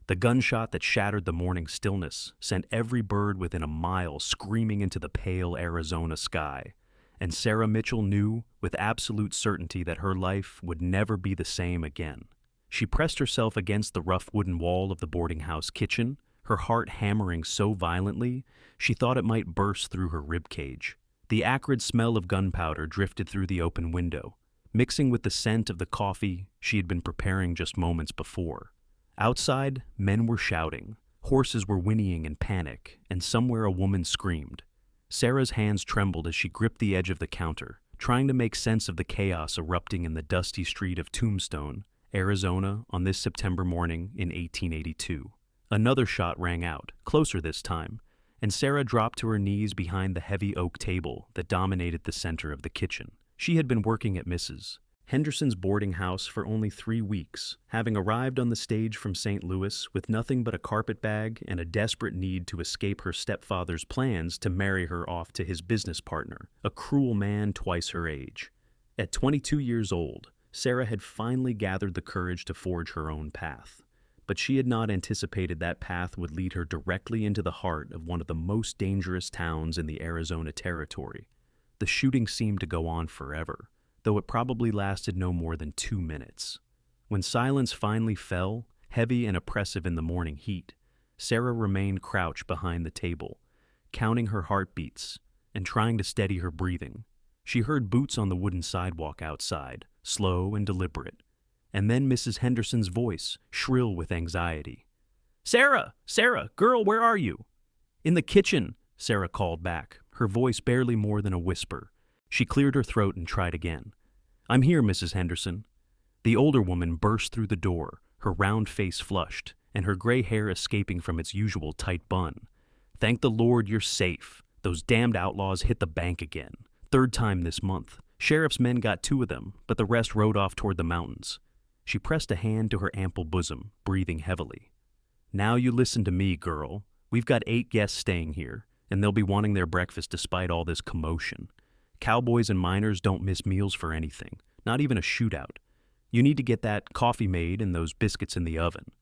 The gunshot that shattered the morning stillness sent every bird within a mile screaming into the pale Arizona sky, and Sarah Mitchell knew with absolute certainty that her life would never be the same again. She pressed herself against the rough wooden wall of the boarding house kitchen, her heart hammering so violently she thought it might burst through her ribcage. The acrid smell of gunpowder drifted through the open window, mixing with the scent of the coffee she had been preparing just moments before. Outside, men were shouting, horses were whinnying in panic, and somewhere a woman screamed. Sarah's hands trembled as she gripped the edge of the counter, trying to make sense of the chaos erupting in the dusty street of Tombstone, Arizona, on this September morning in 1882. Another shot rang out, closer this time, and Sarah dropped to her knees behind the heavy oak table that dominated the center of the kitchen. She had been working at Mrs. Henderson's boarding house for only 3 weeks, having arrived on the stage from St. Louis with nothing but a carpetbag and a desperate need to escape her stepfather's plans to marry her off to his business partner, a cruel man twice her age. At 22 years old, Sarah had finally gathered the courage to forge her own path. But she had not anticipated that path would lead her directly into the heart of one of the most dangerous towns in the Arizona territory. The shooting seemed to go on forever, though it probably lasted no more than 2 minutes. When silence finally fell, heavy and oppressive in the morning heat, Sarah remained crouched behind the table, counting her heartbeats and trying to steady her breathing. She heard boots on the wooden sidewalk outside, slow and deliberate, and then Mrs. Henderson's voice, shrill with anxiety. "Sarah! Sarah! Girl, where are you?" "In the kitchen," Sarah called back, her voice barely more than a whisper. She cleared her throat and tried again. "I'm here, Mrs. Henderson." The older woman burst through the door, her round face flushed, and her gray hair escaping from its usual tight bun. "Thank the Lord you're safe. Those damned outlaws hit the bank again. 3rd time this month. Sheriff's men got 2 of them, but the rest rode off toward the mountains." She pressed a hand to her ample bosom, breathing heavily. "Now you listen to me, girl. We've got 8 guests staying here, and they'll be wanting their breakfast despite all this commotion. Cowboys and miners don't miss meals for anything, not even a shootout. You need to get that coffee made and those biscuits in the oven."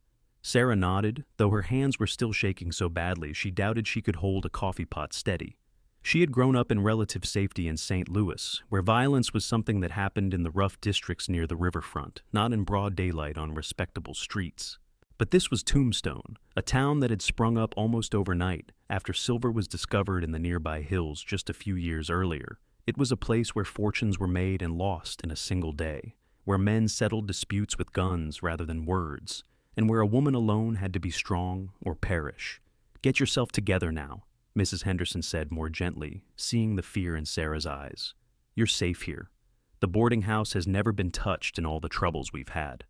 Sarah nodded, though her hands were still shaking so badly she doubted she could hold a coffee pot steady. She had grown up in relative safety in St. Louis, where violence was something that happened in the rough districts near the riverfront, not in broad daylight on respectable streets. But this was Tombstone, a town that had sprung up almost overnight after silver was discovered in the nearby hills just a few years earlier. It was a place where fortunes were made and lost in a single day, where men settled disputes with guns rather than words, and where a woman alone had to be strong or perish. "Get yourself together now," Mrs. Henderson said more gently, seeing the fear in Sarah's eyes. "You're safe here. The boarding house has never been touched in all the troubles we've had.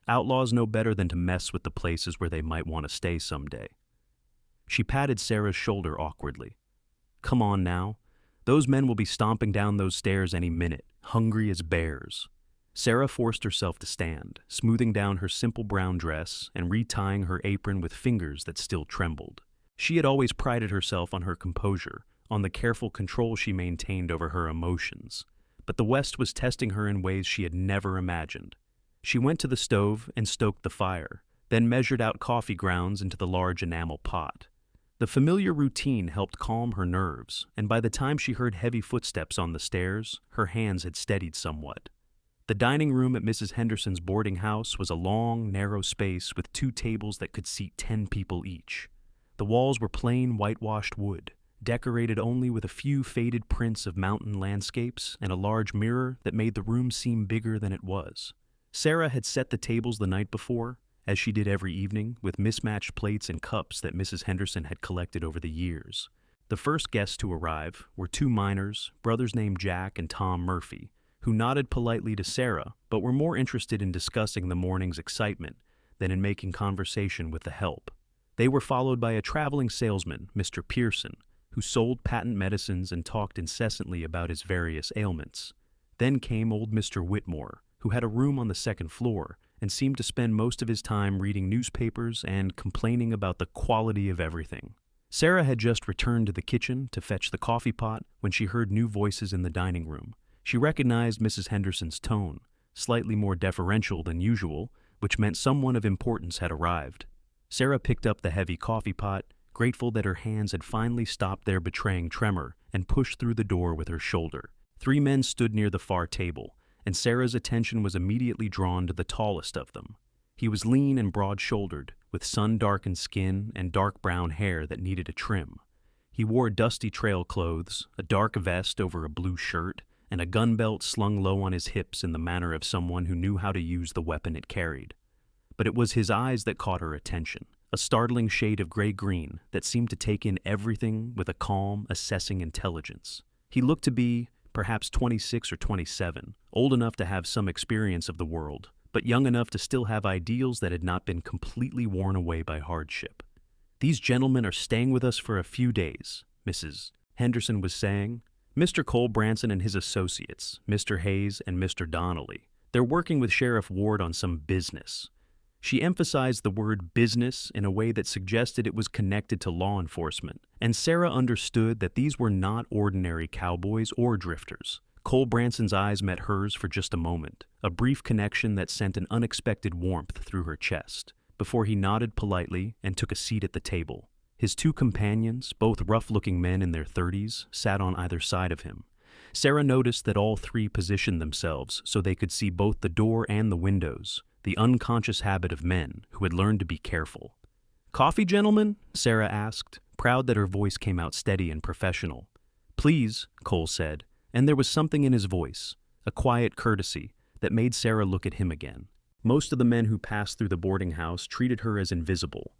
Outlaws know better than to mess with the places where they might want to stay someday." She patted Sarah's shoulder awkwardly. "Come on now. Those men will be stomping down those stairs any minute, hungry as bears." Sarah forced herself to stand, smoothing down her simple brown dress and retying her apron with fingers that still trembled. She had always prided herself on her composure, on the careful control she maintained over her emotions. But the West was testing her in ways she had never imagined. She went to the stove and stoked the fire, then measured out coffee grounds into the large enamel pot. The familiar routine helped calm her nerves, and by the time she heard heavy footsteps on the stairs, her hands had steadied somewhat. The dining room at Mrs. Henderson's boarding house was a long, narrow space with 2 tables that could seat 10 people each. The walls were plain whitewashed wood, decorated only with a few faded prints of mountain landscapes and a large mirror that made the room seem bigger than it was. Sarah had set the tables the night before, as she did every evening, with mismatched plates and cups that Mrs. Henderson had collected over the years. The first guests to arrive were 2 miners, brothers named Jack and Tom Murphy, who nodded politely to Sarah, but were more interested in discussing the morning's excitement than in making conversation with the help. They were followed by a traveling salesman, Mr. Pearson, who sold patent medicines and talked incessantly about his various ailments. Then came old Mr. Whitmore, who had a room on the 2nd floor and seemed to spend most of his time reading newspapers and complaining about the quality of everything. Sarah had just returned to the kitchen to fetch the coffee pot when she heard new voices in the dining room. She recognized Mrs. Henderson's tone, slightly more deferential than usual, which meant someone of importance had arrived. Sarah picked up the heavy coffee pot, grateful that her hands had finally stopped their betraying tremor, and pushed through the door with her shoulder. 3 men stood near the far table, and Sarah's attention was immediately drawn to the tallest of them. He was lean and broad-shouldered, with sun-darkened skin and dark brown hair that needed a trim. He wore dusty trail clothes, a dark vest over a blue shirt, and a gun belt slung low on his hips in the manner of someone who knew how to use the weapon it carried. But it was his eyes that caught her attention, a startling shade of gray-green that seemed to take in everything with a calm, assessing intelligence. He looked to be perhaps 26 or 27, old enough to have some experience of the world, but young enough to still have ideals that had not been completely worn away by hardship. "These gentlemen are staying with us for a few days," Mrs. Henderson was saying. "Mr. Cole Branson and his associates, Mr. Hayes and Mr. Donnelly. They're working with Sheriff Ward on some business." She emphasized the word business in a way that suggested it was connected to law enforcement, and Sarah understood that these were not ordinary cowboys or drifters. Cole Branson's eyes met hers for just a moment, a brief connection that sent an unexpected warmth through her chest, before he nodded politely and took a seat at the table. His 2 companions, both rough-looking men in their 30s, sat on either side of him. Sarah noticed that all 3 positioned themselves so they could see both the door and the windows, the unconscious habit of men who had learned to be careful. "Coffee, gentlemen?" Sarah asked, proud that her voice came out steady and professional. "Please," Cole said, and there was something in his voice, a quiet courtesy, that made Sarah look at him again. Most of the men who passed through the boarding house treated her as invisible,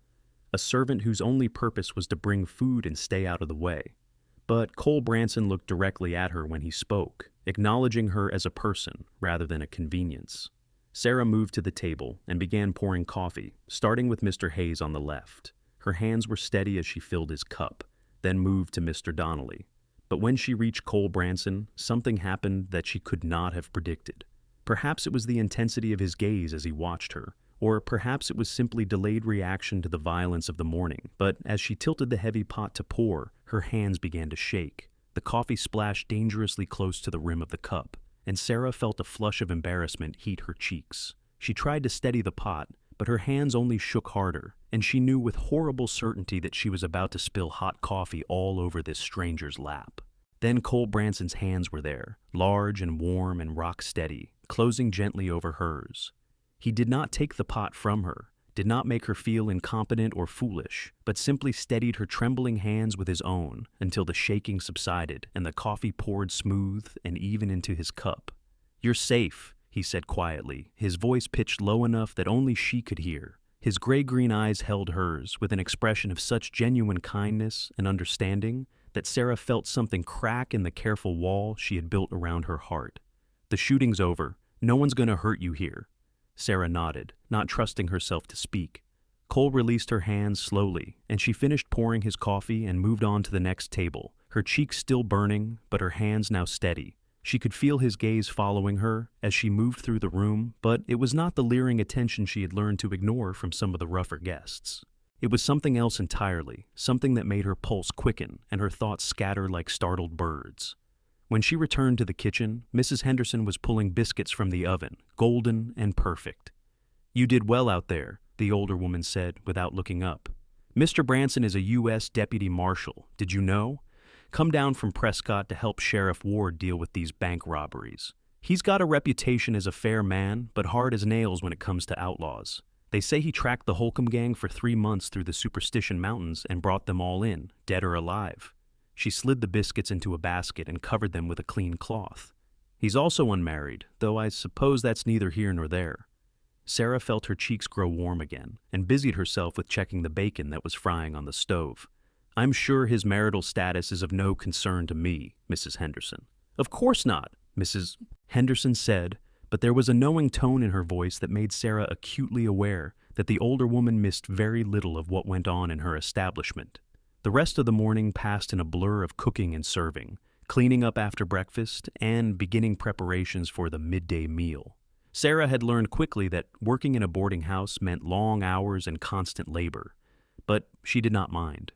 a servant whose only purpose was to bring food and stay out of the way. But Cole Branson looked directly at her when he spoke, acknowledging her as a person rather than a convenience. Sarah moved to the table and began pouring coffee, starting with Mr. Hayes on the left. Her hands were steady as she filled his cup, then moved to Mr. Donnelly. But when she reached Cole Branson, something happened that she could not have predicted. Perhaps it was the intensity of his gaze as he watched her, or perhaps it was simply delayed reaction to the violence of the morning, but as she tilted the heavy pot to pour, her hands began to shake. The coffee splashed dangerously close to the rim of the cup, and Sarah felt a flush of embarrassment heat her cheeks. She tried to steady the pot, but her hands only shook harder, and she knew with horrible certainty that she was about to spill hot coffee all over this stranger's lap. Then Cole Branson's hands were there, large and warm and rock-steady, closing gently over hers. He did not take the pot from her, did not make her feel incompetent or foolish, but simply steadied her trembling hands with his own until the shaking subsided and the coffee poured smooth and even into his cup. "You're safe," he said quietly, his voice pitched low enough that only she could hear. His gray-green eyes held hers with an expression of such genuine kindness and understanding that Sarah felt something crack in the careful wall she had built around her heart. "The shooting's over. No one's going to hurt you here." Sarah nodded, not trusting herself to speak. Cole released her hands slowly, and she finished pouring his coffee and moved on to the next table, her cheeks still burning, but her hands now steady. She could feel his gaze following her as she moved through the room, but it was not the leering attention she had learned to ignore from some of the rougher guests. It was something else entirely, something that made her pulse quicken and her thoughts scatter like startled birds. When she returned to the kitchen, Mrs. Henderson was pulling biscuits from the oven, golden and perfect. "You did well out there," the older woman said without looking up. "Mr. Branson is a U.S. Deputy Marshal. Did you know? Come down from Prescott to help Sheriff Ward deal with these bank robberies. He's got a reputation as a fair man, but hard as nails when it comes to outlaws. They say he tracked the Holcomb gang for 3 months through the Superstition Mountains and brought them all in, dead or alive." She slid the biscuits into a basket and covered them with a clean cloth. "He's also unmarried, though I suppose that's neither here nor there." Sarah felt her cheeks grow warm again and busied herself with checking the bacon that was frying on the stove. "I'm sure his marital status is of no concern to me, Mrs. Henderson." "Of course not," Mrs. Henderson said, but there was a knowing tone in her voice that made Sarah acutely aware that the older woman missed very little of what went on in her establishment. The rest of the morning passed in a blur of cooking and serving, cleaning up after breakfast, and beginning preparations for the midday meal. Sarah had learned quickly that working in a boarding house meant long hours and constant labor, but she did not mind.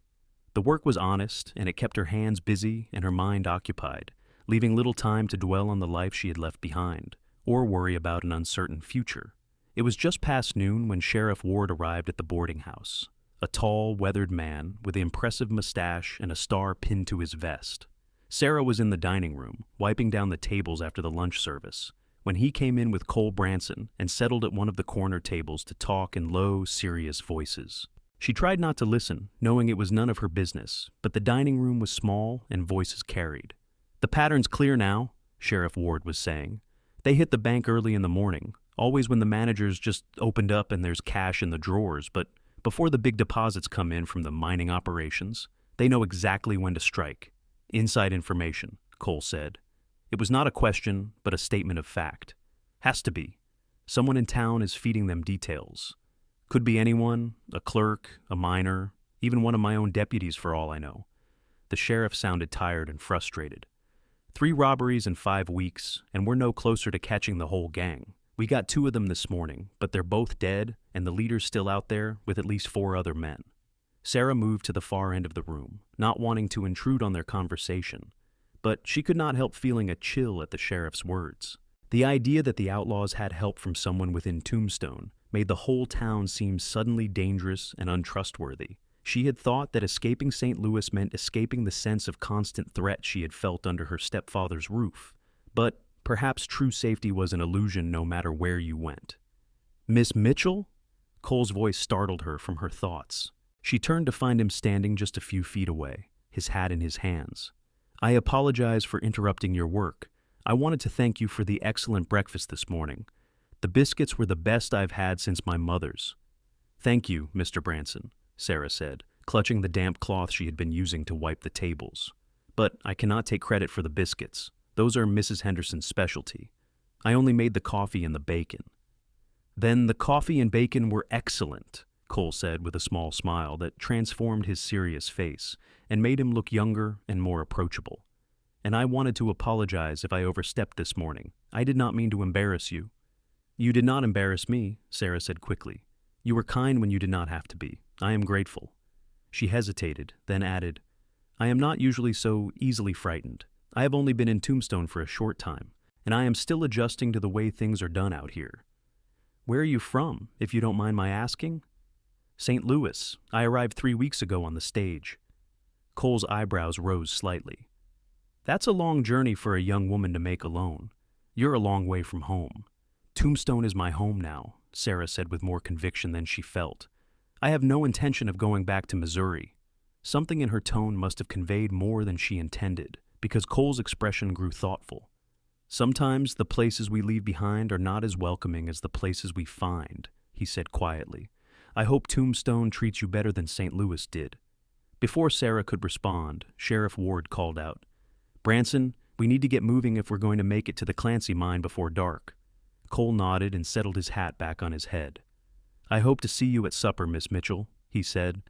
The work was honest, and it kept her hands busy and her mind occupied, leaving little time to dwell on the life she had left behind, or worry about an uncertain future. It was just past noon when Sheriff Ward arrived at the boarding house, a tall, weathered man with an impressive mustache and a star pinned to his vest. Sarah was in the dining room, wiping down the tables after the lunch service, when he came in with Cole Branson and settled at one of the corner tables to talk in low, serious voices. She tried not to listen, knowing it was none of her business, but the dining room was small and voices carried. "The pattern's clear now," Sheriff Ward was saying. "They hit the bank early in the morning, always when the managers just opened up and there's cash in the drawers, but before the big deposits come in from the mining operations, they know exactly when to strike. Inside information," Cole said. It was not a question, but a statement of fact. Has to be. Someone in town is feeding them details. Could be anyone, a clerk, a miner, even one of my own deputies for all I know. The sheriff sounded tired and frustrated. 3 robberies in 5 weeks, and we're no closer to catching the whole gang. We got 2 of them this morning, but they're both dead, and the leader's still out there with at least 4 other men. Sarah moved to the far end of the room, not wanting to intrude on their conversation, but she could not help feeling a chill at the sheriff's words. The idea that the outlaws had help from someone within Tombstone made the whole town seem suddenly dangerous and untrustworthy. She had thought that escaping St. Louis meant escaping the sense of constant threat she had felt under her stepfather's roof. But perhaps true safety was an illusion no matter where you went. "Miss Mitchell?" Cole's voice startled her from her thoughts. She turned to find him standing just a few feet away, his hat in his hands. "I apologize for interrupting your work. I wanted to thank you for the excellent breakfast this morning. The biscuits were the best I've had since my mother's." "Thank you, Mr. Branson," Sarah said, clutching the damp cloth she had been using to wipe the tables. "But I cannot take credit for the biscuits. Those are Mrs. Henderson's specialty. I only made the coffee and the bacon." "Then the coffee and bacon were excellent," Cole said with a small smile that transformed his serious face and made him look younger and more approachable. "And I wanted to apologize if I overstepped this morning. I did not mean to embarrass you." "You did not embarrass me," Sarah said quickly. "You were kind when you did not have to be. I am grateful." She hesitated, then added, "I am not usually so easily frightened. I have only been in Tombstone for a short time, and I am still adjusting to the way things are done out here." "Where are you from, if you don't mind my asking?" "St. Louis. I arrived 3 weeks ago on the stage." Cole's eyebrows rose slightly. "That's a long journey for a young woman to make alone. You're a long way from home." "Tombstone is my home now," Sarah said with more conviction than she felt. "I have no intention of going back to Missouri." Something in her tone must have conveyed more than she intended, because Cole's expression grew thoughtful. "Sometimes the places we leave behind are not as welcoming as the places we find," he said quietly. "I hope Tombstone treats you better than St. Louis did." Before Sarah could respond, Sheriff Ward called out, "Branson, we need to get moving if we're going to make it to the Clancy mine before dark." Cole nodded and settled his hat back on his head. "I hope to see you at supper, Miss Mitchell," he said,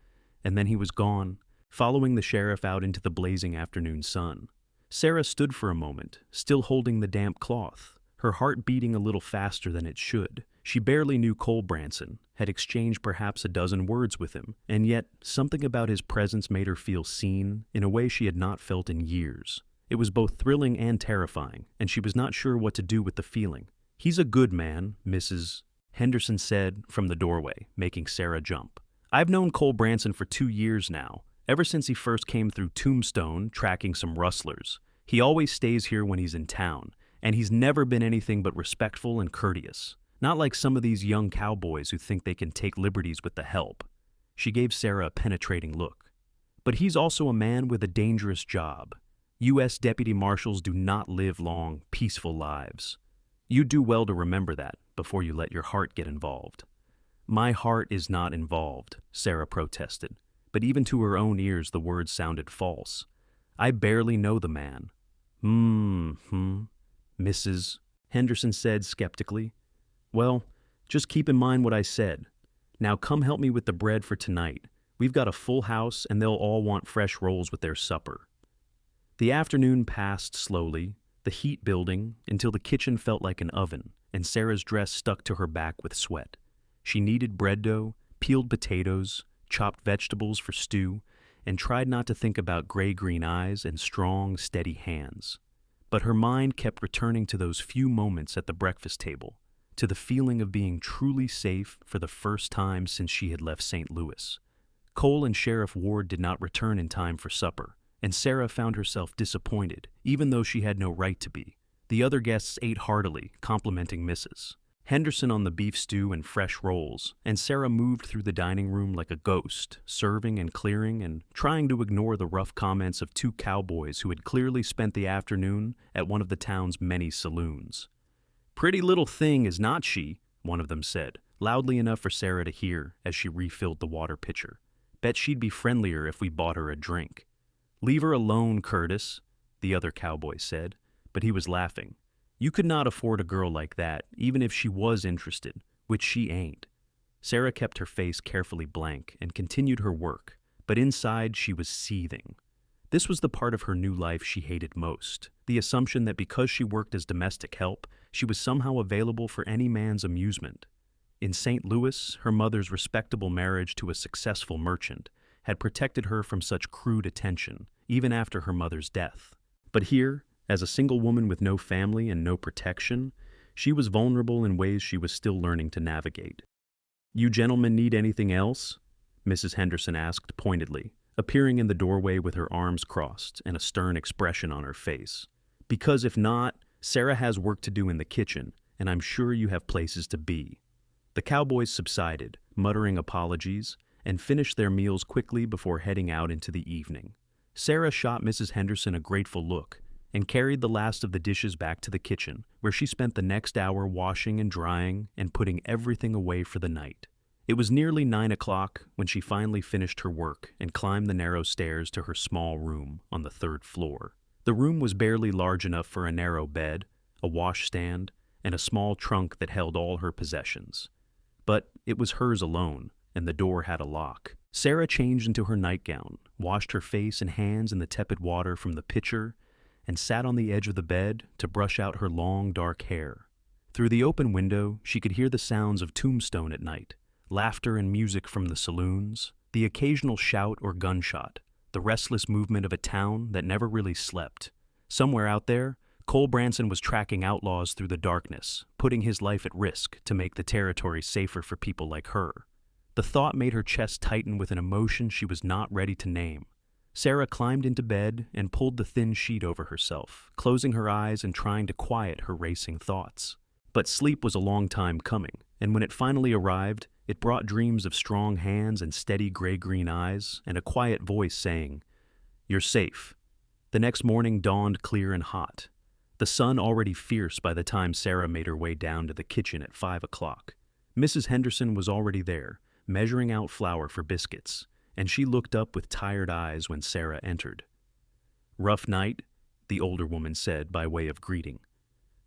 and then he was gone, following the sheriff out into the blazing afternoon sun. Sarah stood for a moment, still holding the damp cloth, her heart beating a little faster than it should. She barely knew Cole Branson, had exchanged perhaps a dozen words with him, and yet something about his presence made her feel seen in a way she had not felt in years. It was both thrilling and terrifying, and she was not sure what to do with the feeling. "He's a good man, Mrs. Henderson said from the doorway, making Sarah jump. "I've known Cole Branson for 2 years now, ever since he first came through Tombstone tracking some rustlers. He always stays here when he's in town, and he's never been anything but respectful and courteous. Not like some of these young cowboys who think they can take liberties with the help." She gave Sarah a penetrating look. "But he's also a man with a dangerous job. U.S. deputy marshals do not live long, peaceful lives. You do well to remember that before you let your heart get involved." "My heart is not involved," Sarah protested, but even to her own ears the words sounded false. "I barely know the man." Mrs. Henderson said skeptically. "Well, just keep in mind what I said. Now come help me with the bread for tonight. We've got a full house and they'll all want fresh rolls with their supper." The afternoon passed slowly, the heat building until the kitchen felt like an oven, and Sarah's dress stuck to her back with sweat. She kneaded bread dough, peeled potatoes, chopped vegetables for stew, and tried not to think about gray-green eyes and strong, steady hands. But her mind kept returning to those few moments at the breakfast table, to the feeling of being truly safe for the first time since she had left St. Louis. Cole and Sheriff Ward did not return in time for supper, and Sarah found herself disappointed, even though she had no right to be. The other guests ate heartily, complimenting Mrs. Henderson on the beef stew and fresh rolls, and Sarah moved through the dining room like a ghost, serving and clearing and trying to ignore the rough comments of two cowboys who had clearly spent the afternoon at one of the town's many saloons. "Pretty little thing, is not she?" one of them said, loudly enough for Sarah to hear as she refilled the water pitcher. "Bet she'd be friendlier if we bought her a drink." "Leave her alone, Curtis," the other cowboy said, but he was laughing. "You could not afford a girl like that, even if she was interested, which she ain't." Sarah kept her face carefully blank and continued her work, but inside she was seething. This was the part of her new life she hated most, the assumption that because she worked as domestic help, she was somehow available for any man's amusement. In St. Louis, her mother's respectable marriage to a successful merchant had protected her from such crude attention, even after her mother's death. But here, as a single woman with no family and no protection, she was vulnerable in ways she was still learning to navigate. "You gentlemen need anything else?" Mrs. Henderson asked pointedly, appearing in the doorway with her arms crossed and a stern expression on her face. "Because if not, Sarah has work to do in the kitchen, and I'm sure you have places to be." The cowboys subsided, muttering apologies, and finished their meals quickly before heading out into the evening. Sarah shot Mrs. Henderson a grateful look and carried the last of the dishes back to the kitchen, where she spent the next hour washing and drying and putting everything away for the night. It was nearly 9 o'clock when she finally finished her work and climbed the narrow stairs to her small room on the 3rd floor. The room was barely large enough for a narrow bed, a washstand, and a small trunk that held all her possessions. But it was hers alone, and the door had a lock. Sarah changed into her nightgown, washed her face and hands in the tepid water from the pitcher, and sat on the edge of the bed to brush out her long, dark hair. Through the open window, she could hear the sounds of Tombstone at night, laughter and music from the saloons, the occasional shout or gunshot, the restless movement of a town that never really slept. Somewhere out there, Cole Branson was tracking outlaws through the darkness, putting his life at risk to make the territory safer for people like her. The thought made her chest tighten with an emotion she was not ready to name. Sarah climbed into bed and pulled the thin sheet over herself, closing her eyes and trying to quiet her racing thoughts. But sleep was a long time coming, and when it finally arrived, it brought dreams of strong hands and steady gray-green eyes and a quiet voice saying, "You're safe." The next morning dawned clear and hot, the sun already fierce by the time Sarah made her way down to the kitchen at 5 o'clock. Mrs. Henderson was already there, measuring out flour for biscuits, and she looked up with tired eyes when Sarah entered. "Rough night," the older woman said by way of greeting.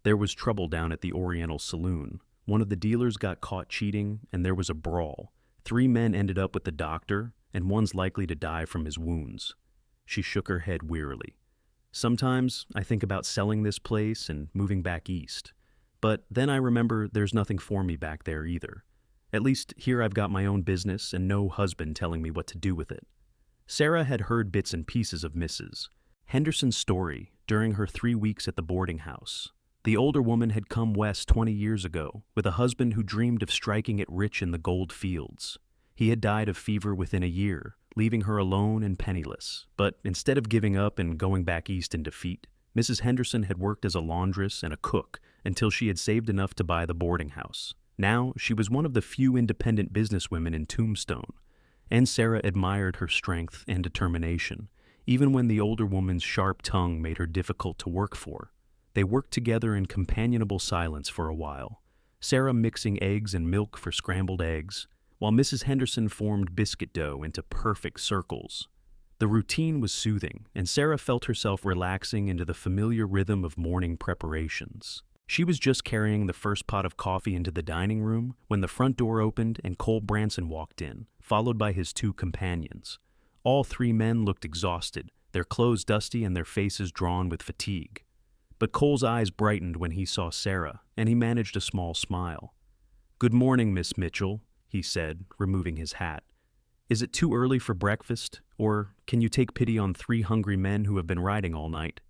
"There was trouble down at the Oriental Saloon. One of the dealers got caught cheating, and there was a brawl. 3 men ended up with the doctor, and one's likely to die from his wounds." She shook her head wearily. "Sometimes I think about selling this place and moving back east. But then I remember there's nothing for me back there either. At least here I've got my own business and no husband telling me what to do with it." Sarah had heard bits and pieces of Mrs. Henderson's story during her 3 weeks at the boarding house. The older woman had come west 20 years ago with a husband who dreamed of striking it rich in the gold fields. He had died of fever within a year, leaving her alone and penniless. But instead of giving up and going back east in defeat, Mrs. Henderson had worked as a laundress and a cook until she had saved enough to buy the boarding house. Now she was one of the few independent businesswomen in Tombstone, and Sarah admired her strength and determination, even when the older woman's sharp tongue made her difficult to work for. They worked together in companionable silence for a while, Sarah mixing eggs and milk for scrambled eggs, while Mrs. Henderson formed biscuit dough into perfect circles. The routine was soothing, and Sarah felt herself relaxing into the familiar rhythm of morning preparations. She was just carrying the first pot of coffee into the dining room when the front door opened and Cole Branson walked in, followed by his 2 companions. All 3 men looked exhausted, their clothes dusty and their faces drawn with fatigue. But Cole's eyes brightened when he saw Sarah, and he managed a small smile. "Good morning, Miss Mitchell," he said, removing his hat. "Is it too early for breakfast, or can you take pity on 3 hungry men who have been riding all night?"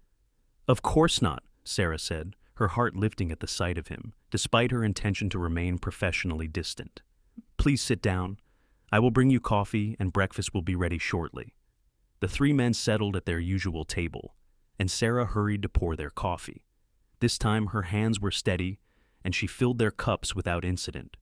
"Of course not," Sarah said, her heart lifting at the sight of him, despite her intention to remain professionally distant. "Please sit down. I will bring you coffee, and breakfast will be ready shortly." The three men settled at their usual table, and Sarah hurried to pour their coffee. This time her hands were steady, and she filled their cups without incident,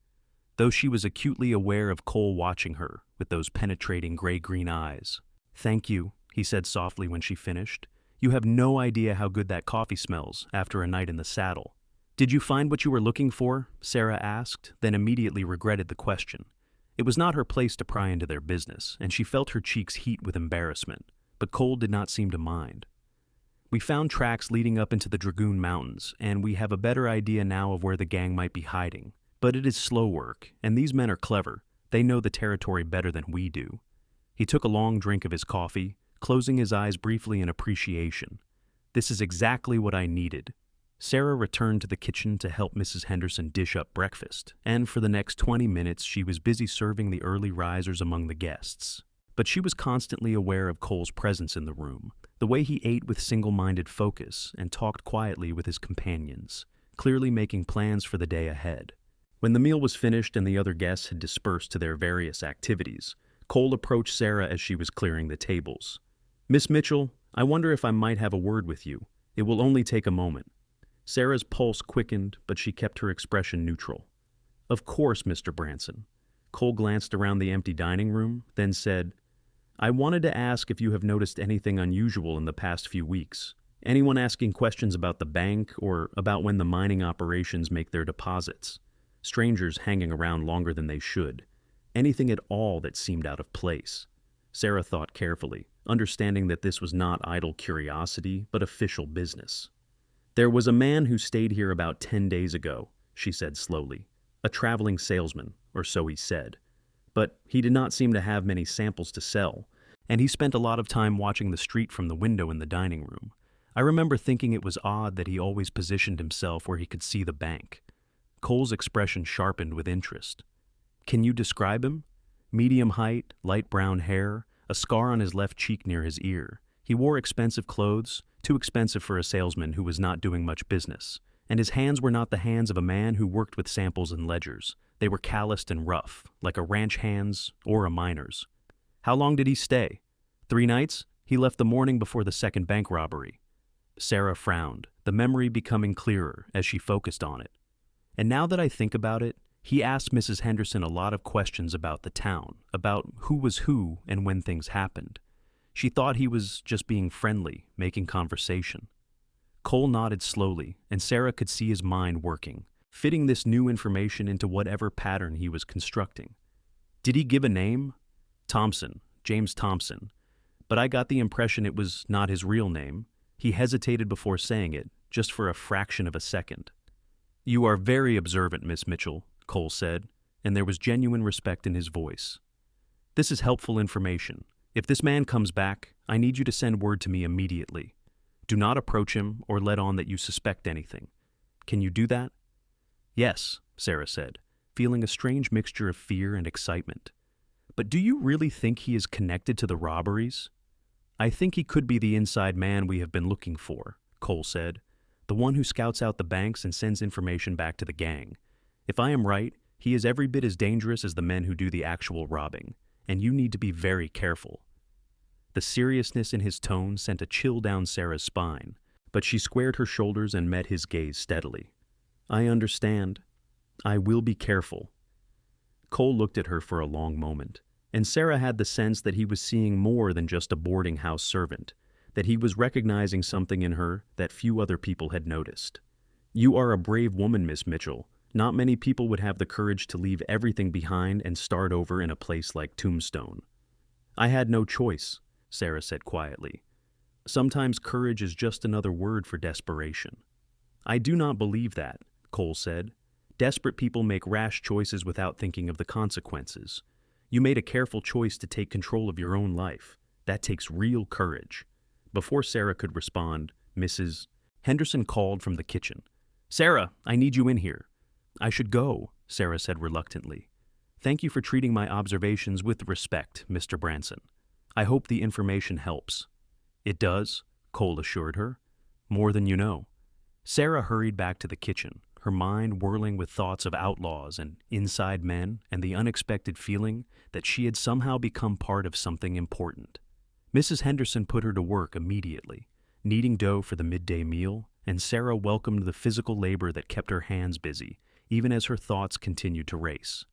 though she was acutely aware of Cole watching her with those penetrating gray-green eyes. "Thank you," he said softly when she finished. "You have no idea how good that coffee smells after a night in the saddle." "Did you find what you were looking for?" Sarah asked, then immediately regretted the question. It was not her place to pry into their business, and she felt her cheeks heat with embarrassment, but Cole did not seem to mind. "We found tracks leading up into the Dragoon Mountains, and we have a better idea now of where the gang might be hiding. But it is slow work, and these men are clever. They know the territory better than we do." He took a long drink of his coffee, closing his eyes briefly in appreciation. "This is exactly what I needed." Sarah returned to the kitchen to help Mrs. Henderson dish up breakfast, and for the next 20 minutes she was busy serving the early risers among the guests. But she was constantly aware of Cole's presence in the room, the way he ate with single-minded focus and talked quietly with his companions, clearly making plans for the day ahead. When the meal was finished and the other guests had dispersed to their various activities, Cole approached Sarah as she was clearing the tables. "Miss Mitchell, I wonder if I might have a word with you. It will only take a moment." Sarah's pulse quickened, but she kept her expression neutral. "Of course, Mr. Branson." Cole glanced around the empty dining room, then said, "I wanted to ask if you have noticed anything unusual in the past few weeks. Anyone asking questions about the bank or about when the mining operations make their deposits? Strangers hanging around longer than they should. Anything at all that seemed out of place?" Sarah thought carefully, understanding that this was not idle curiosity, but official business. "There was a man who stayed here about 10 days ago," she said slowly. "A traveling salesman, or so he said. But he did not seem to have many samples to sell, and he spent a lot of time watching the street from the window in the dining room. I remember thinking it was odd that he always positioned himself where he could see the bank." Cole's expression sharpened with interest. "Can you describe him?" "Medium height, light brown hair, a scar on his left cheek near his ear. He wore expensive clothes, too expensive for a salesman who was not doing much business. And his hands were not the hands of a man who worked with samples and ledgers. They were calloused and rough, like a ranch hand's or a miner's." "How long did he stay?" 3 nights. He left the morning before the second bank robbery." Sarah frowned, the memory becoming clearer as she focused on it. "And now that I think about it, he asked Mrs. Henderson a lot of questions about the town, about who was who and when things happened. She thought he was just being friendly, making conversation." Cole nodded slowly, and Sarah could see his mind working, fitting this new information into whatever pattern he was constructing. "Did he give a name?" "Thompson, James Thompson. But I got the impression it was not his real name. He hesitated before saying it, just for a fraction of a second." "You are very observant, Miss Mitchell," Cole said, and there was genuine respect in his voice. "This is helpful information. If this man comes back, I need you to send word to me immediately. Do not approach him or let on that you suspect anything. Can you do that?" "Yes," Sarah said, feeling a strange mixture of fear and excitement. "But do you really think he is connected to the robberies?" "I think he could be the inside man we have been looking for," Cole said, "the one who scouts out the banks and sends information back to the gang. If I am right, he is every bit as dangerous as the men who do the actual robbing, and you need to be very careful." The seriousness in his tone sent a chill down Sarah's spine, but she squared her shoulders and met his gaze steadily. "I understand. I will be careful." Cole looked at her for a long moment, and Sarah had the sense that he was seeing more than just a boarding house servant, that he was recognizing something in her that few other people had noticed. "You are a brave woman, Miss Mitchell. Not many people would have the courage to leave everything behind and start over in a place like Tombstone." "I had no choice," Sarah said quietly. "Sometimes courage is just another word for desperation." "I do not believe that," Cole said. "Desperate people make rash choices without thinking of the consequences. You made a careful choice to take control of your own life. That takes real courage." Before Sarah could respond, Mrs. Henderson called from the kitchen. "Sarah, I need you in here." "I should go," Sarah said reluctantly. "Thank you for treating my observations with respect, Mr. Branson. I hope the information helps." "It does," Cole assured her. "More than you know." Sarah hurried back to the kitchen, her mind whirling with thoughts of outlaws and inside men and the unexpected feeling that she had somehow become part of something important. Mrs. Henderson put her to work immediately, kneading dough for the midday meal, and Sarah welcomed the physical labor that kept her hands busy, even as her thoughts continued to race.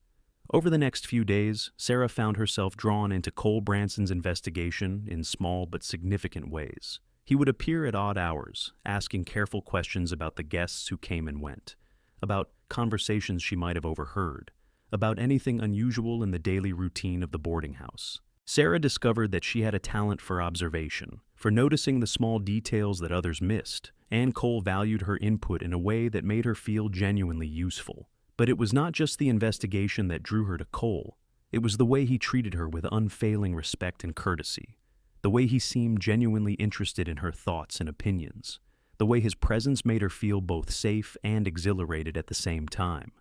Over the next few days, Sarah found herself drawn into Cole Branson's investigation in small but significant ways. He would appear at odd hours, asking careful questions about the guests who came and went, about conversations she might have overheard, about anything unusual in the daily routine of the boarding house. Sarah discovered that she had a talent for observation, for noticing the small details that others missed, and Cole valued her input in a way that made her feel genuinely useful. But it was not just the investigation that drew her to Cole. It was the way he treated her with unfailing respect and courtesy, the way he seemed genuinely interested in her thoughts and opinions, the way his presence made her feel both safe and exhilarated at the same time.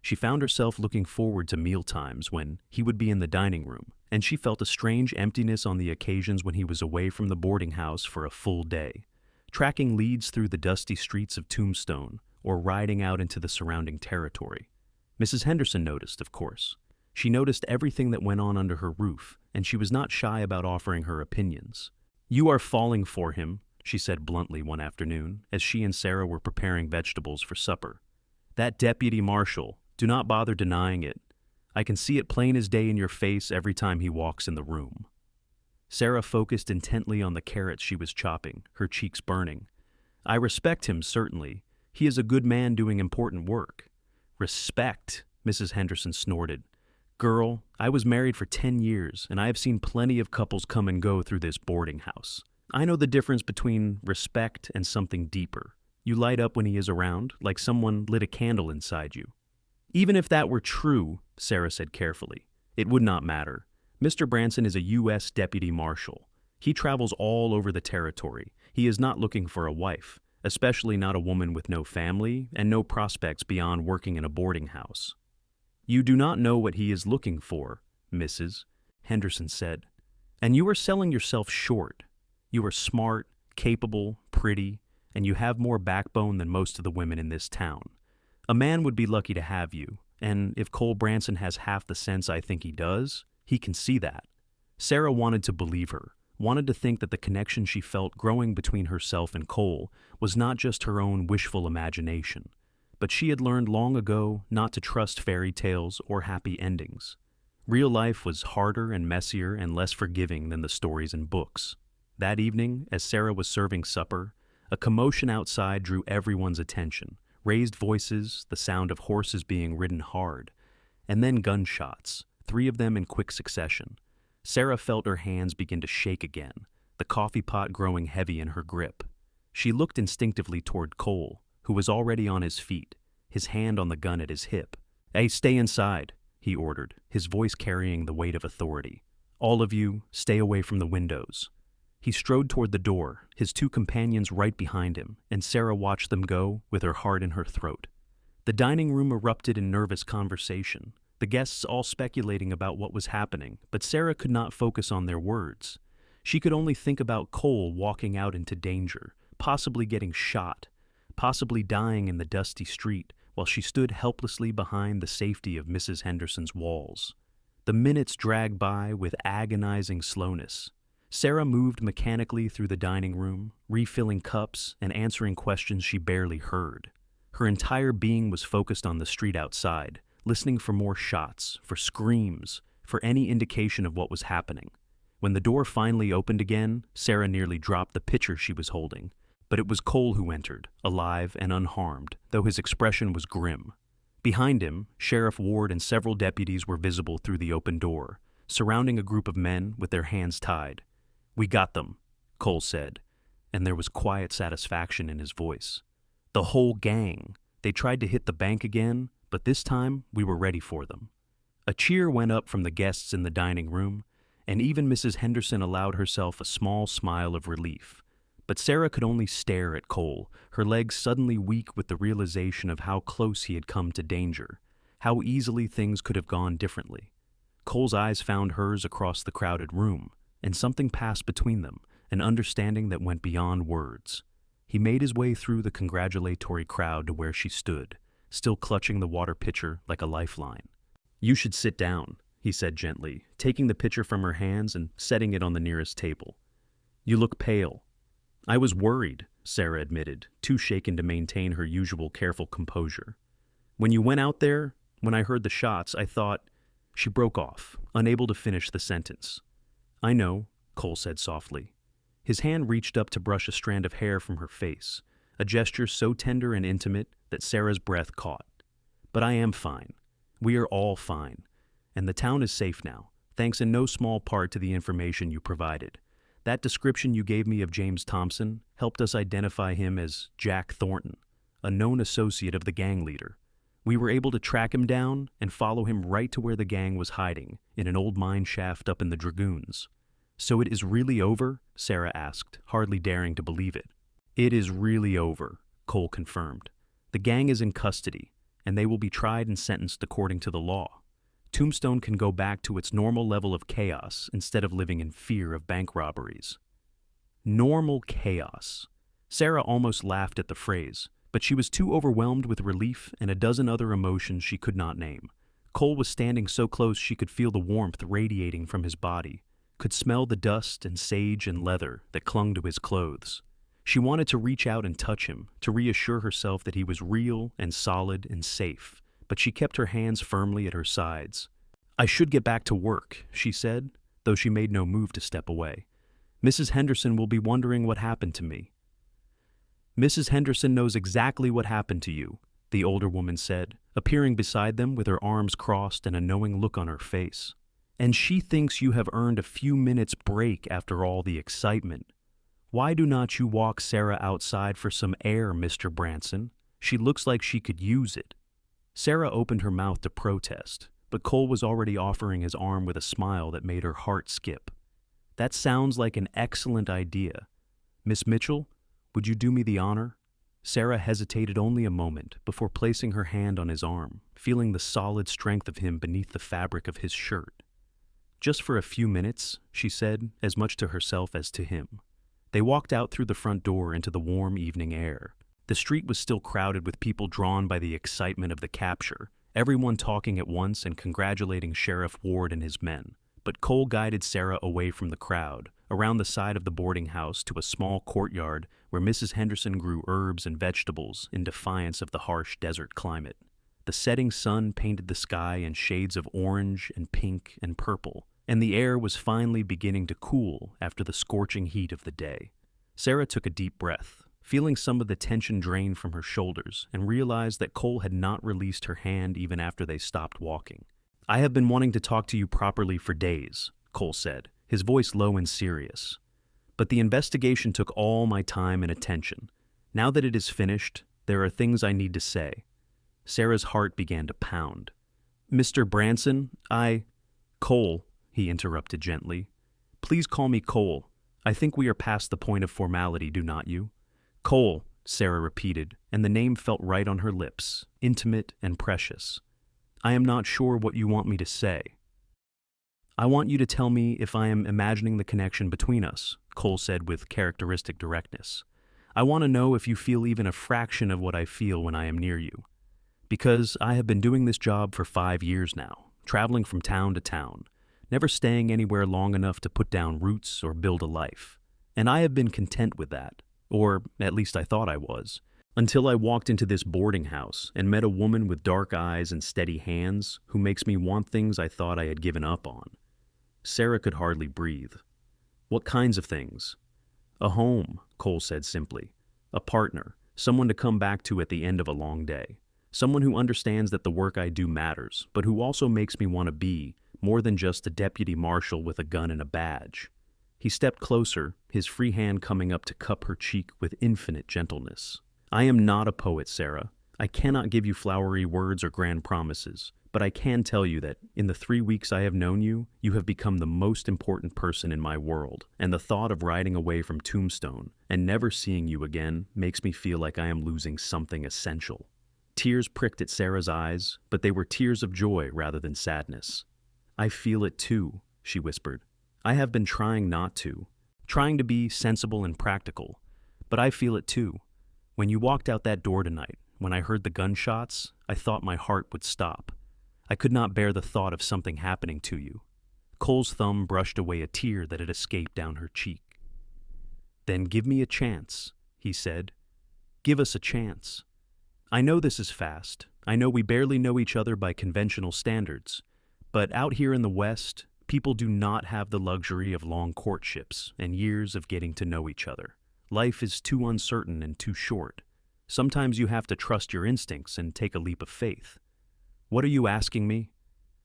She found herself looking forward to mealtimes when he would be in the dining room, and she felt a strange emptiness on the occasions when he was away from the boarding house for a full day, tracking leads through the dusty streets of Tombstone or riding out into the surrounding territory. Mrs. Henderson noticed, of course. She noticed everything that went on under her roof, and she was not shy about offering her opinions. "You are falling for him," she said bluntly one afternoon, as she and Sarah were preparing vegetables for supper. "That deputy marshal, do not bother denying it. I can see it plain as day in your face every time he walks in the room." Sarah focused intently on the carrots she was chopping, her cheeks burning. "I respect him, certainly. He is a good man doing important work." "Respect," Mrs. Henderson snorted. "Girl, I was married for 10 years, and I have seen plenty of couples come and go through this boarding house. I know the difference between respect and something deeper. You light up when he is around, like someone lit a candle inside you." "Even if that were true," Sarah said carefully, "it would not matter. Mr. Branson is a U.S. deputy marshal. He travels all over the territory. He is not looking for a wife, especially not a woman with no family and no prospects beyond working in a boarding house." "You do not know what he is looking for, Mrs." Henderson said, "and you are selling yourself short. You are smart, capable, pretty, and you have more backbone than most of the women in this town. A man would be lucky to have you, and if Cole Branson has half the sense I think he does, he can see that." Sarah wanted to believe her, wanted to think that the connection she felt growing between herself and Cole was not just her own wishful imagination, but she had learned long ago not to trust fairy tales or happy endings. Real life was harder and messier and less forgiving than the stories in books. That evening, as Sarah was serving supper, a commotion outside drew everyone's attention. Raised voices, the sound of horses being ridden hard, and then gunshots, 3 of them in quick succession. Sarah felt her hands begin to shake again, the coffee pot growing heavy in her grip. She looked instinctively toward Cole, who was already on his feet, his hand on the gun at his hip. "Hey, stay inside," he ordered, his voice carrying the weight of authority. "All of you, stay away from the windows." He strode toward the door, his 2 companions right behind him, and Sarah watched them go, with her heart in her throat. The dining room erupted in nervous conversation, the guests all speculating about what was happening, but Sarah could not focus on their words. She could only think about Cole walking out into danger, possibly getting shot, possibly dying in the dusty street, while she stood helplessly behind the safety of Mrs. Henderson's walls. The minutes dragged by with agonizing slowness. Sarah moved mechanically through the dining room, refilling cups and answering questions she barely heard. Her entire being was focused on the street outside, listening for more shots, for screams, for any indication of what was happening. When the door finally opened again, Sarah nearly dropped the pitcher she was holding. But it was Cole who entered, alive and unharmed, though his expression was grim. Behind him, Sheriff Ward and several deputies were visible through the open door, surrounding a group of men with their hands tied. "We got them," Cole said, and there was quiet satisfaction in his voice. "The whole gang. They tried to hit the bank again, but this time we were ready for them." A cheer went up from the guests in the dining room, and even Mrs. Henderson allowed herself a small smile of relief. But Sarah could only stare at Cole, her legs suddenly weak with the realization of how close he had come to danger, how easily things could have gone differently. Cole's eyes found hers across the crowded room, and something passed between them, an understanding that went beyond words. He made his way through the congratulatory crowd to where she stood, still clutching the water pitcher like a lifeline. "You should sit down," he said gently, taking the pitcher from her hands and setting it on the nearest table. "You look pale." "I was worried," Sarah admitted, too shaken to maintain her usual careful composure. "When you went out there, when I heard the shots, I thought—" She broke off, unable to finish the sentence. "I know," Cole said softly. His hand reached up to brush a strand of hair from her face, a gesture so tender and intimate that Sarah's breath caught. "But I am fine. We are all fine. And the town is safe now, thanks in no small part to the information you provided. That description you gave me of James Thompson helped us identify him as Jack Thornton, a known associate of the gang leader. We were able to track him down and follow him right to where the gang was hiding, in an old mine shaft up in the Dragoons." "So it is really over?" Sarah asked, hardly daring to believe it. "It is really over," Cole confirmed. "The gang is in custody, and they will be tried and sentenced according to the law. Tombstone can go back to its normal level of chaos instead of living in fear of bank robberies." Normal chaos. Sarah almost laughed at the phrase, but she was too overwhelmed with relief and a dozen other emotions she could not name. Cole was standing so close she could feel the warmth radiating from his body, could smell the dust and sage and leather that clung to his clothes. She wanted to reach out and touch him, to reassure herself that he was real and solid and safe, but she kept her hands firmly at her sides. "I should get back to work," she said, though she made no move to step away. "Mrs. Henderson will be wondering what happened to me." "Mrs. Henderson knows exactly what happened to you," the older woman said, appearing beside them with her arms crossed and a knowing look on her face. "And she thinks you have earned a few minutes' break after all the excitement. Why do not you walk Sarah outside for some air, Mr. Branson? She looks like she could use it." Sarah opened her mouth to protest, but Cole was already offering his arm with a smile that made her heart skip. "That sounds like an excellent idea. Miss Mitchell, would you do me the honor?" Sarah hesitated only a moment before placing her hand on his arm, feeling the solid strength of him beneath the fabric of his shirt. "Just for a few minutes," she said, as much to herself as to him. They walked out through the front door into the warm evening air. The street was still crowded with people drawn by the excitement of the capture, everyone talking at once and congratulating Sheriff Ward and his men. But Cole guided Sarah away from the crowd, around the side of the boarding house to a small courtyard where Mrs. Henderson grew herbs and vegetables in defiance of the harsh desert climate. The setting sun painted the sky in shades of orange and pink and purple, and the air was finally beginning to cool after the scorching heat of the day. Sarah took a deep breath, feeling some of the tension drain from her shoulders, and realized that Cole had not released her hand even after they stopped walking. "I have been wanting to talk to you properly for days," Cole said, his voice low and serious. "But the investigation took all my time and attention. Now that it is finished, there are things I need to say." Sarah's heart began to pound. "Mr. Branson, Cole," he interrupted gently. "Please call me Cole. I think we are past the point of formality, do not you?" "Cole," Sarah repeated, and the name felt right on her lips, intimate and precious. "I am not sure what you want me to say." "I want you to tell me if I am imagining the connection between us," Cole said with characteristic directness. "I want to know if you feel even a fraction of what I feel when I am near you. Because I have been doing this job for 5 years now, traveling from town to town, never staying anywhere long enough to put down roots or build a life. And I have been content with that, or at least I thought I was, until I walked into this boarding house and met a woman with dark eyes and steady hands who makes me want things I thought I had given up on." Sarah could hardly breathe. "What kinds of things?" "A home," Cole said simply. "A partner, someone to come back to at the end of a long day. Someone who understands that the work I do matters, but who also makes me want to be more than just a deputy marshal with a gun and a badge." He stepped closer, his free hand coming up to cup her cheek with infinite gentleness. "I am not a poet, Sarah. I cannot give you flowery words or grand promises, but I can tell you that, in the 3 weeks I have known you, you have become the most important person in my world, and the thought of riding away from Tombstone and never seeing you again makes me feel like I am losing something essential." Tears pricked at Sarah's eyes, but they were tears of joy rather than sadness. "I feel it too," she whispered. "I have been trying not to, trying to be sensible and practical, But I feel it too. When you walked out that door tonight, when I heard the gunshots, I thought my heart would stop. I could not bear the thought of something happening to you." Cole's thumb brushed away a tear that had escaped down her cheek. "Then give me a chance," he said. "Give us a chance. I know this is fast. I know we barely know each other by conventional standards. But out here in the West, people do not have the luxury of long courtships and years of getting to know each other. Life is too uncertain and too short. Sometimes you have to trust your instincts and take a leap of faith. What are you asking me?"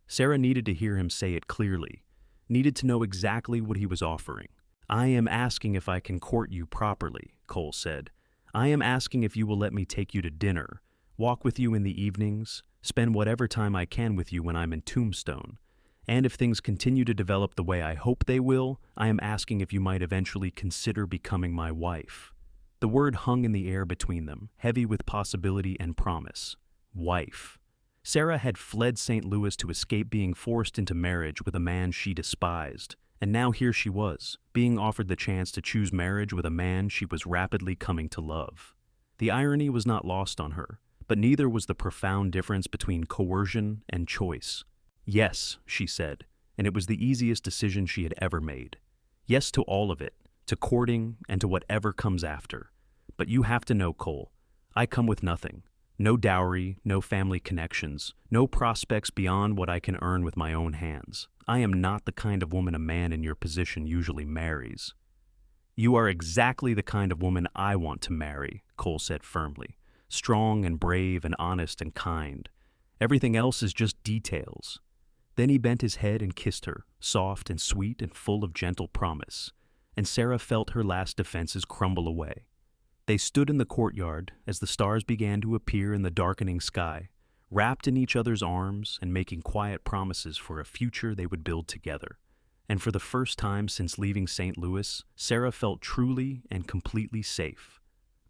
Sarah needed to hear him say it clearly, needed to know exactly what he was offering. "I am asking if I can court you properly," Cole said. "I am asking if you will let me take you to dinner, walk with you in the evenings, spend whatever time I can with you when I'm in Tombstone. And if things continue to develop the way I hope they will, I am asking if you might eventually consider becoming my wife." The word hung in the air between them, heavy with possibility and promise. Wife. Sarah had fled St. Louis to escape being forced into marriage with a man she despised, and now here she was, being offered the chance to choose marriage with a man she was rapidly coming to love. The irony was not lost on her, but neither was the profound difference between coercion and choice. "Yes," she said, and it was the easiest decision she had ever made. Yes to all of it, to courting and to whatever comes after. But you have to know, Cole, I come with nothing. No dowry, no family connections, no prospects beyond what I can earn with my own hands. I am not the kind of woman a man in your position usually marries." "You are exactly the kind of woman I want to marry," Cole said firmly. "Strong and brave and honest and kind. Everything else is just details." Then he bent his head and kissed her, soft and sweet and full of gentle promise, and Sarah felt her last defenses crumble away. They stood in the courtyard as the stars began to appear in the darkening sky, wrapped in each other's arms and making quiet promises for a future they would build together. And for the first time since leaving St. Louis, Sarah felt truly and completely safe.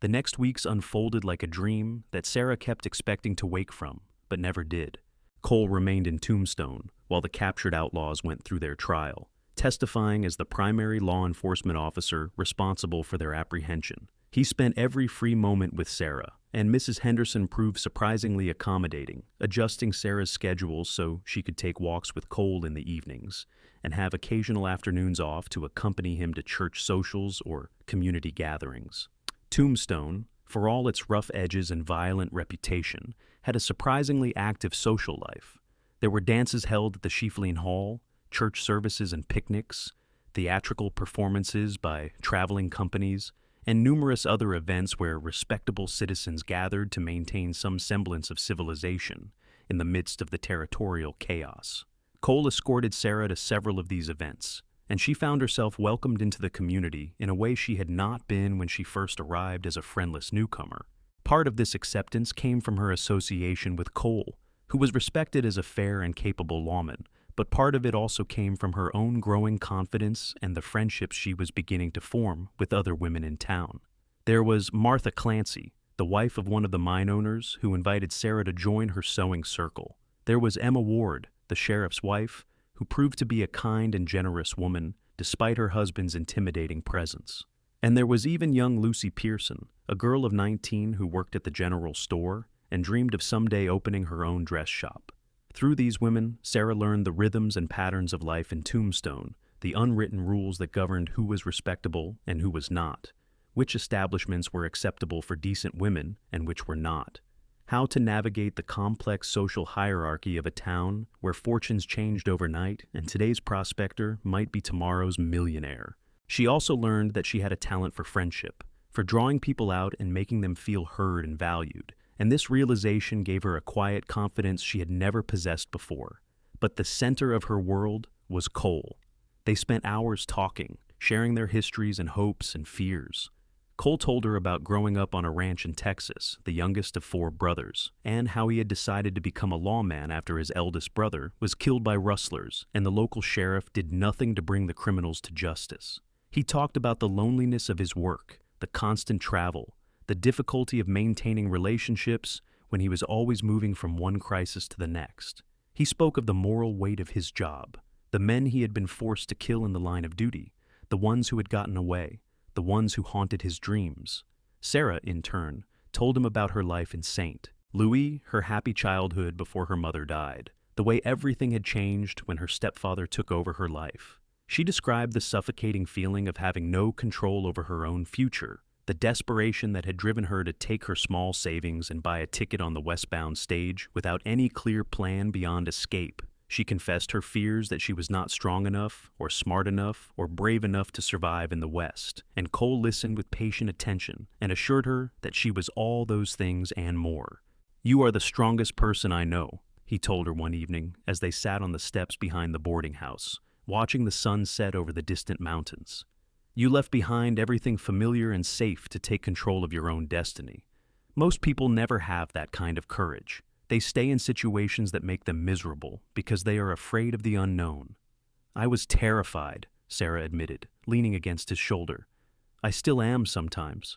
The next weeks unfolded like a dream that Sarah kept expecting to wake from, but never did. Cole remained in Tombstone while the captured outlaws went through their trial, testifying as the primary law enforcement officer responsible for their apprehension. He spent every free moment with Sarah, and Mrs. Henderson proved surprisingly accommodating, adjusting Sarah's schedule so she could take walks with Cole in the evenings and have occasional afternoons off to accompany him to church socials or community gatherings. Tombstone, for all its rough edges and violent reputation, had a surprisingly active social life. There were dances held at the Schieffelin Hall, church services and picnics, theatrical performances by traveling companies, and numerous other events where respectable citizens gathered to maintain some semblance of civilization in the midst of the territorial chaos. Cole escorted Sarah to several of these events, and she found herself welcomed into the community in a way she had not been when she first arrived as a friendless newcomer. Part of this acceptance came from her association with Cole, who was respected as a fair and capable lawman, but part of it also came from her own growing confidence and the friendships she was beginning to form with other women in town. There was Martha Clancy, the wife of one of the mine owners, who invited Sarah to join her sewing circle. There was Emma Ward, the sheriff's wife, who proved to be a kind and generous woman, despite her husband's intimidating presence. And there was even young Lucy Pearson, a girl of 19 who worked at the general store and dreamed of someday opening her own dress shop. Through these women, Sarah learned the rhythms and patterns of life in Tombstone, the unwritten rules that governed who was respectable and who was not, which establishments were acceptable for decent women and which were not, how to navigate the complex social hierarchy of a town where fortunes changed overnight and today's prospector might be tomorrow's millionaire. She also learned that she had a talent for friendship, for drawing people out and making them feel heard and valued, and this realization gave her a quiet confidence she had never possessed before. But the center of her world was Cole. They spent hours talking, sharing their histories and hopes and fears. Cole told her about growing up on a ranch in Texas, the youngest of 4 brothers, and how he had decided to become a lawman after his eldest brother was killed by rustlers, and the local sheriff did nothing to bring the criminals to justice. He talked about the loneliness of his work, the constant travel, the difficulty of maintaining relationships when he was always moving from one crisis to the next. He spoke of the moral weight of his job, the men he had been forced to kill in the line of duty, the ones who had gotten away, the the ones who haunted his dreams. Sarah, in turn, told him about her life in Saint Louis, her happy childhood before her mother died, the way everything had changed when her stepfather took over her life. She described the suffocating feeling of having no control over her own future, the desperation that had driven her to take her small savings and buy a ticket on the westbound stage without any clear plan beyond escape. She confessed her fears that she was not strong enough, or smart enough, or brave enough to survive in the West, and Cole listened with patient attention and assured her that she was all those things and more. "You are the strongest person I know," he told her one evening as they sat on the steps behind the boarding house, watching the sun set over the distant mountains. "You left behind everything familiar and safe to take control of your own destiny. Most people never have that kind of courage. They stay in situations that make them miserable because they are afraid of the unknown." "I was terrified," Sarah admitted, leaning against his shoulder. "I still am sometimes.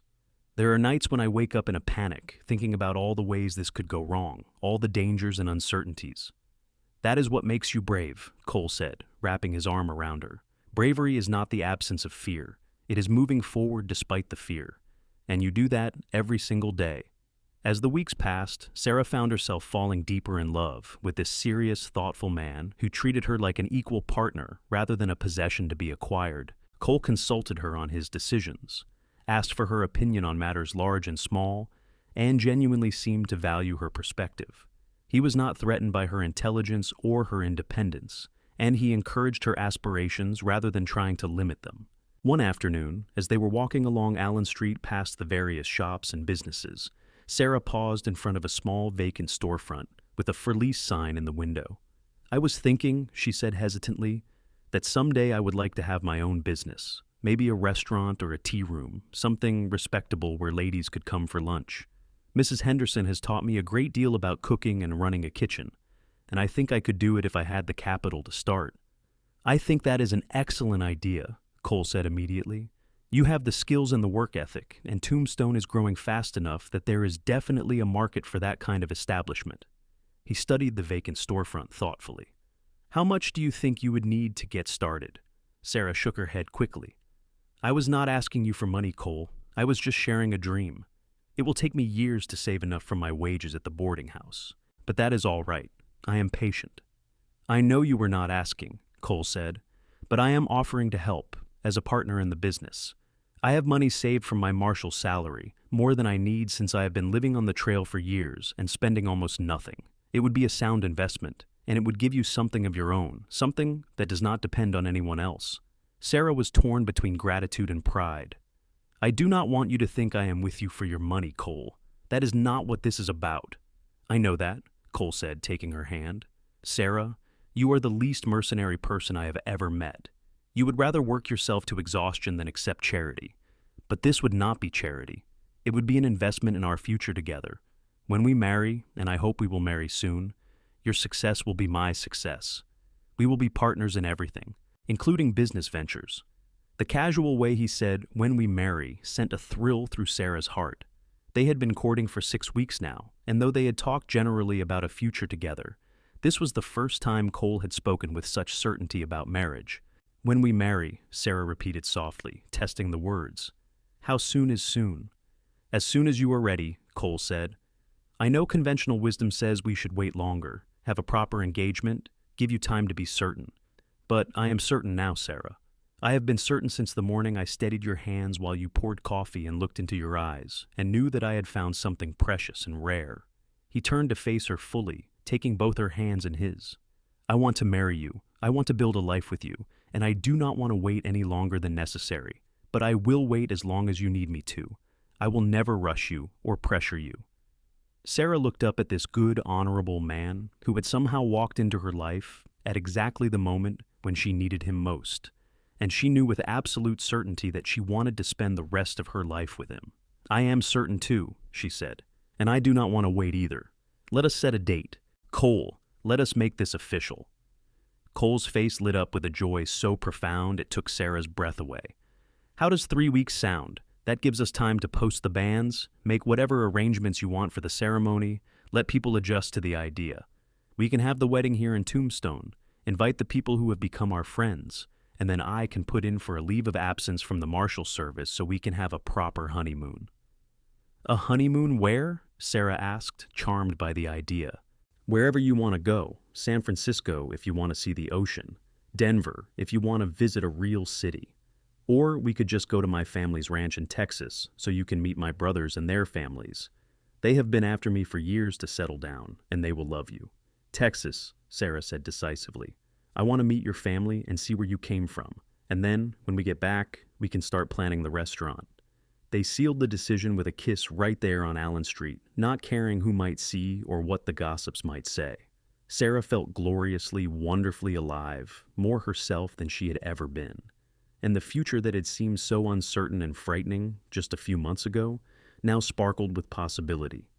There are nights when I wake up in a panic, thinking about all the ways this could go wrong, all the dangers and uncertainties." "That is what makes you brave," Cole said, wrapping his arm around her. "Bravery is not the absence of fear. It is moving forward despite the fear. And you do that every single day." As the weeks passed, Sarah found herself falling deeper in love with this serious, thoughtful man who treated her like an equal partner rather than a possession to be acquired. Cole consulted her on his decisions, asked for her opinion on matters large and small, and genuinely seemed to value her perspective. He was not threatened by her intelligence or her independence, and he encouraged her aspirations rather than trying to limit them. One afternoon, as they were walking along Allen Street past the various shops and businesses, Sarah paused in front of a small vacant storefront with a for lease sign in the window. "I was thinking," she said hesitantly, "that someday I would like to have my own business, maybe a restaurant or a tea room, something respectable where ladies could come for lunch. Mrs. Henderson has taught me a great deal about cooking and running a kitchen, and I think I could do it if I had the capital to start." "I think that is an excellent idea," Cole said immediately. "You have the skills and the work ethic, and Tombstone is growing fast enough that there is definitely a market for that kind of establishment." He studied the vacant storefront thoughtfully. "How much do you think you would need to get started?" Sarah shook her head quickly. "I was not asking you for money, Cole. I was just sharing a dream. It will take me years to save enough from my wages at the boarding house. But that is all right. I am patient." "I know you were not asking," Cole said, "but I am offering to help, as a partner in the business. I have money saved from my marshal's salary, more than I need since I have been living on the trail for years and spending almost nothing. It would be a sound investment, and it would give you something of your own, something that does not depend on anyone else." Sarah was torn between gratitude and pride. "I do not want you to think I am with you for your money, Cole. That is not what this is about." "I know that," Cole said, taking her hand. "Sarah, you are the least mercenary person I have ever met. You would rather work yourself to exhaustion than accept charity. But this would not be charity. It would be an investment in our future together. When we marry, and I hope we will marry soon, your success will be my success. We will be partners in everything, including business ventures." The casual way he said, "when we marry," sent a thrill through Sarah's heart. They had been courting for 6 weeks now, and though they had talked generally about a future together, this was the first time Cole had spoken with such certainty about marriage. "When we marry," Sarah repeated softly, testing the words. "How soon is soon?" "As soon as you are ready," Cole said. "I know conventional wisdom says we should wait longer, have a proper engagement, give you time to be certain. But I am certain now, Sarah. I have been certain since the morning I steadied your hands while you poured coffee and looked into your eyes, and knew that I had found something precious and rare." He turned to face her fully, taking both her hands in his. "I want to marry you. I want to build a life with you, and I do not want to wait any longer than necessary. But I will wait as long as you need me to. I will never rush you or pressure you." Sarah looked up at this good, honorable man who had somehow walked into her life at exactly the moment when she needed him most, and she knew with absolute certainty that she wanted to spend the rest of her life with him. "I am certain too," she said, "and I do not want to wait either. Let us set a date. Cole, let us make this official." Cole's face lit up with a joy so profound it took Sarah's breath away. "How does 3 weeks sound? That gives us time to post the bands, make whatever arrangements you want for the ceremony, let people adjust to the idea. We can have the wedding here in Tombstone, invite the people who have become our friends, and then I can put in for a leave of absence from the Marshal Service so we can have a proper honeymoon." "A honeymoon where?" Sarah asked, charmed by the idea. "Wherever you want to go. San Francisco if you want to see the ocean. Denver if you want to visit a real city. Or we could just go to my family's ranch in Texas so you can meet my brothers and their families. They have been after me for years to settle down, and they will love you." "Texas," Sarah said decisively. "I want to meet your family and see where you came from, and then, when we get back, we can start planning the restaurant." They sealed the decision with a kiss right there on Allen Street, not caring who might see or what the gossips might say. Sarah felt gloriously, wonderfully alive, more herself than she had ever been. And the future that had seemed so uncertain and frightening just a few months ago now sparkled with possibility.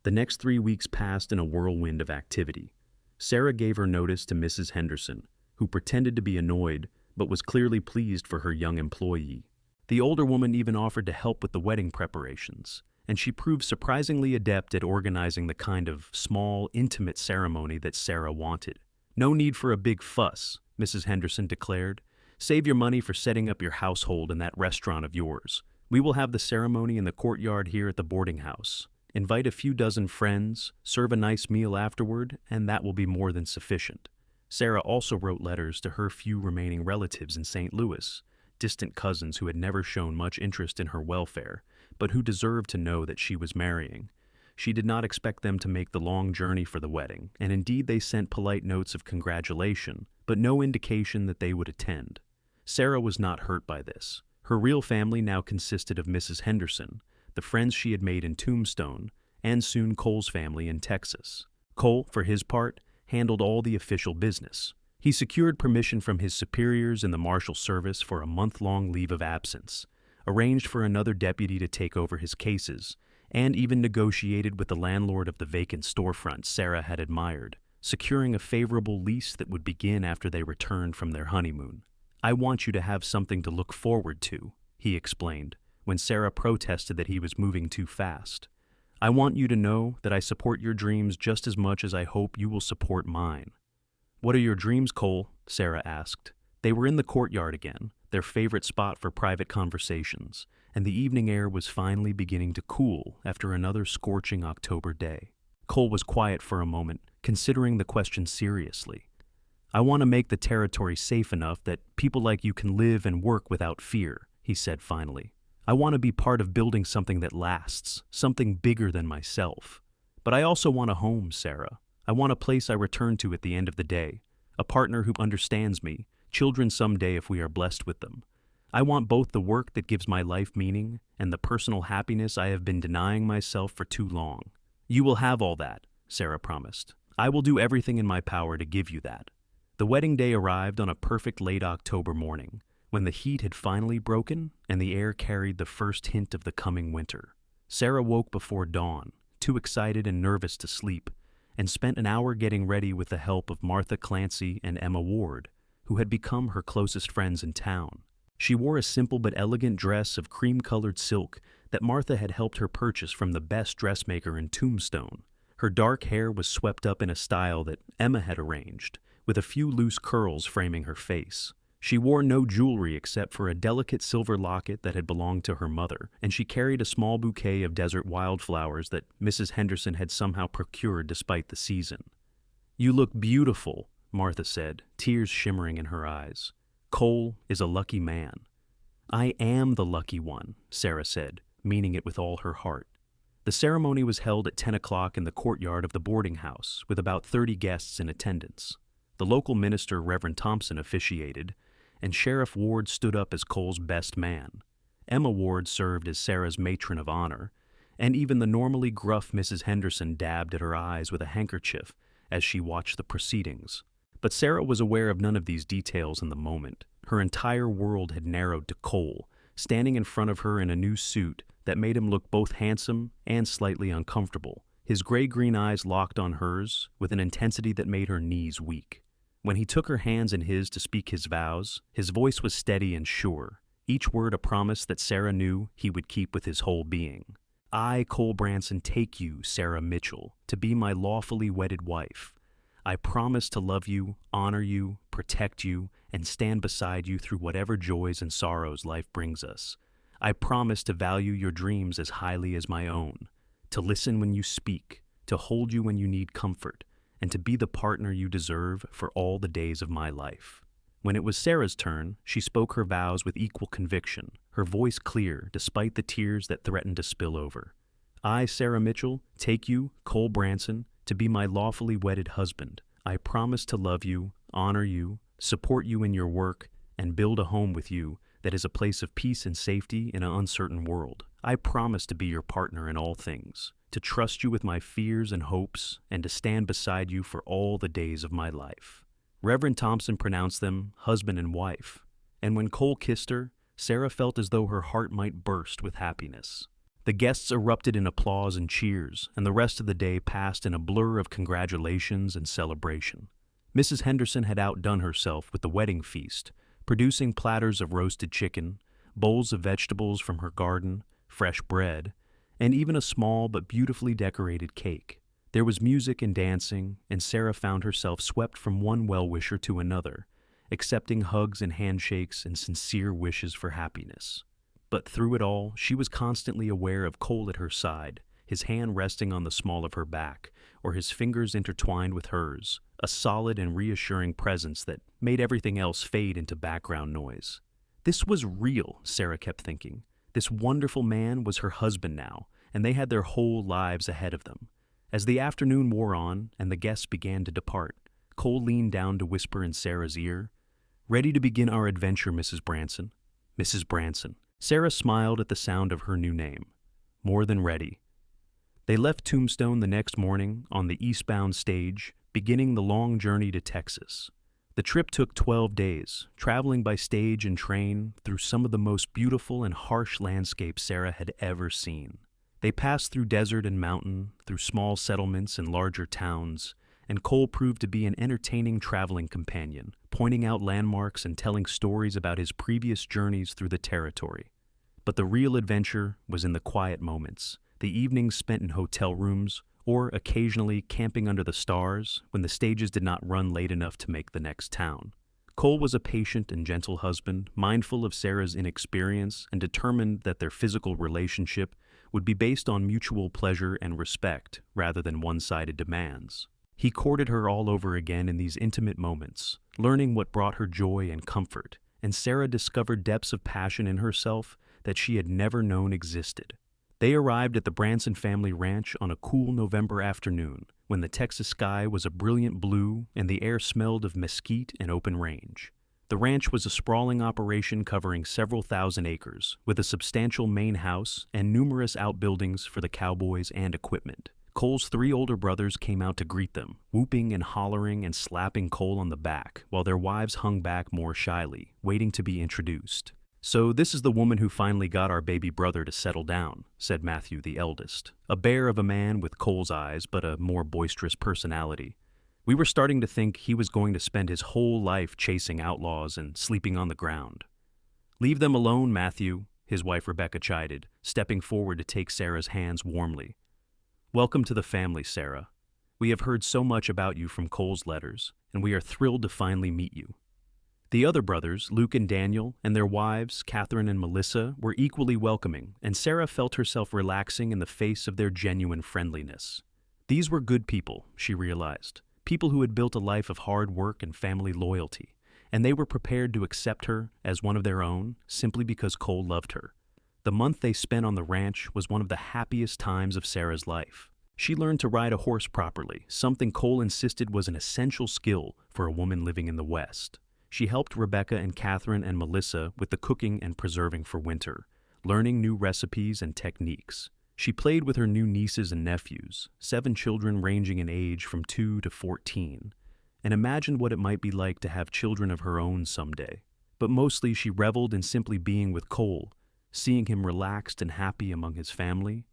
The next 3 weeks passed in a whirlwind of activity. Sarah gave her notice to Mrs. Henderson, who pretended to be annoyed but was clearly pleased for her young employee. The older woman even offered to help with the wedding preparations, and she proved surprisingly adept at organizing the kind of small, intimate ceremony that Sarah wanted. "No need for a big fuss," Mrs. Henderson declared. "Save your money for setting up your household in that restaurant of yours. We will have the ceremony in the courtyard here at the boarding house. Invite a few dozen friends, serve a nice meal afterward, and that will be more than sufficient." Sarah also wrote letters to her few remaining relatives in St. Louis, distant cousins who had never shown much interest in her welfare, but who deserved to know that she was marrying. She did not expect them to make the long journey for the wedding, and indeed they sent polite notes of congratulation, but no indication that they would attend. Sarah was not hurt by this. Her real family now consisted of Mrs. Henderson, the friends she had made in Tombstone, and soon Cole's family in Texas. Cole, for his part, handled all the official business. He secured permission from his superiors in the Marshal Service for a month-long leave of absence, arranged for another deputy to take over his cases, and even negotiated with the landlord of the vacant storefront Sarah had admired, securing a favorable lease that would begin after they returned from their honeymoon. "I want you to have something to look forward to," he explained, when Sarah protested that he was moving too fast. "I want you to know that I support your dreams just as much as I hope you will support mine." "What are your dreams, Cole?" Sarah asked. They were in the courtyard again, their favorite spot for private conversations, and the evening air was finally beginning to cool after another scorching October day. Cole was quiet for a moment, considering the question seriously. "I want to make the territory safe enough that people like you can live and work without fear," he said finally. "I want to be part of building something that lasts, something bigger than myself. But I also want a home, Sarah. I want a place I return to at the end of the day, a partner who understands me, children someday if we are blessed with them. I want both the work that gives my life meaning and the personal happiness I have been denying myself for too long." "You will have all that," Sarah promised. "I will do everything in my power to give you that." The wedding day arrived on a perfect late October morning, when the heat had finally broken and the air carried the first hint of the coming winter. Sarah woke before dawn, too excited and nervous to sleep, and spent an hour getting ready with the help of Martha Clancy and Emma Ward, who had become her closest friends in town. She wore a simple but elegant dress of cream-colored silk that Martha had helped her purchase from the best dressmaker in Tombstone. Her dark hair was swept up in a style that Emma had arranged, with a few loose curls framing her face. She wore no jewelry except for a delicate silver locket that had belonged to her mother, and she carried a small bouquet of desert wildflowers that Mrs. Henderson had somehow procured despite the season. "You look beautiful," Martha said, tears shimmering in her eyes. "Cole is a lucky man." "I am the lucky one," Sarah said, meaning it with all her heart. The ceremony was held at 10 o'clock in the courtyard of the boarding house, with about 30 guests in attendance. The local minister, Reverend Thompson, officiated, and Sheriff Ward stood up as Cole's best man. Emma Ward served as Sarah's matron of honor, and even the normally gruff Mrs. Henderson dabbed at her eyes with a handkerchief as she watched the proceedings. But Sarah was aware of none of these details in the moment. Her entire world had narrowed to Cole, standing in front of her in a new suit that made him look both handsome and slightly uncomfortable, his gray-green eyes locked on hers with an intensity that made her knees weak. When he took her hands in his to speak his vows, his voice was steady and sure, each word a promise that Sarah knew he would keep with his whole being. "I, Cole Branson, take you, Sarah Mitchell, to be my lawfully wedded wife. I promise to love you, honor you, protect you, and stand beside you through whatever joys and sorrows life brings us. I promise to value your dreams as highly as my own, to listen when you speak, to hold you when you need comfort, and to be the partner you deserve for all the days of my life." When it was Sarah's turn, she spoke her vows with equal conviction, her voice clear despite the tears that threatened to spill over. "I, Sarah Mitchell, take you, Cole Branson, to be my lawfully wedded husband. I promise to love you, honor you, support you in your work, and build a home with you that is a place of peace and safety in an uncertain world. I promise to be your partner in all things, to trust you with my fears and hopes, and to stand beside you for all the days of my life." Reverend Thompson pronounced them husband and wife, and when Cole kissed her, Sarah felt as though her heart might burst with happiness. The guests erupted in applause and cheers, and the rest of the day passed in a blur of congratulations and celebration. Mrs. Henderson had outdone herself with the wedding feast, producing platters of roasted chicken, bowls of vegetables from her garden, fresh bread, and even a small but beautifully decorated cake. There was music and dancing, and Sarah found herself swept from one well-wisher to another, accepting hugs and handshakes and sincere wishes for happiness. But through it all, she was constantly aware of Cole at her side, his hand resting on the small of her back, or his fingers intertwined with hers, a solid and reassuring presence that made everything else fade into background noise. This was real, Sarah kept thinking. This wonderful man was her husband now, and they had their whole lives ahead of them. As the afternoon wore on and the guests began to depart, Cole leaned down to whisper in Sarah's ear, "Ready to begin our adventure, Mrs. Branson." Mrs. Branson. Sarah smiled at the sound of her new name. More than ready. They left Tombstone the next morning on the eastbound stage, beginning the long journey to Texas. The trip took 12 days, traveling by stage and train through some of the most beautiful and harsh landscapes Sarah had ever seen. They passed through desert and mountain, through small settlements and larger towns, and Cole proved to be an entertaining traveling companion, pointing out landmarks and telling stories about his previous journeys through the territory. But the real adventure was in the quiet moments, the evenings spent in hotel rooms, or occasionally camping under the stars when the stages did not run late enough to make the next town. Cole was a patient and gentle husband, mindful of Sarah's inexperience and determined that their physical relationship would be based on mutual pleasure and respect rather than one-sided demands. He courted her all over again in these intimate moments, learning what brought her joy and comfort, and Sarah discovered depths of passion in herself that she had never known existed. They arrived at the Branson family ranch on a cool November afternoon, when the Texas sky was a brilliant blue and the air smelled of mesquite and open range. The ranch was a sprawling operation covering several thousand acres, with a substantial main house and numerous outbuildings for the cowboys and equipment. Cole's 3 older brothers came out to greet them, whooping and hollering and slapping Cole on the back, while their wives hung back more shyly, waiting to be introduced. "So this is the woman who finally got our baby brother to settle down," said Matthew, the eldest, a bear of a man with Cole's eyes but a more boisterous personality. "We were starting to think he was going to spend his whole life chasing outlaws and sleeping on the ground." "Leave them alone, Matthew," his wife Rebecca chided, stepping forward to take Sarah's hands warmly. "Welcome to the family, Sarah. We have heard so much about you from Cole's letters, and we are thrilled to finally meet you." The other brothers, Luke and Daniel, and their wives, Catherine and Melissa, were equally welcoming, and Sarah felt herself relaxing in the face of their genuine friendliness. These were good people, she realized, people who had built a life of hard work and family loyalty, and they were prepared to accept her as one of their own simply because Cole loved her. The month they spent on the ranch was one of the happiest times of Sarah's life. She learned to ride a horse properly, something Cole insisted was an essential skill for a woman living in the West. She helped Rebecca and Catherine and Melissa with the cooking and preserving for winter, learning new recipes and techniques. She played with her new nieces and nephews, 7 children ranging in age from 2 to 14, and imagined what it might be like to have children of her own someday. But mostly she reveled in simply being with Cole, seeing him relaxed and happy among his family,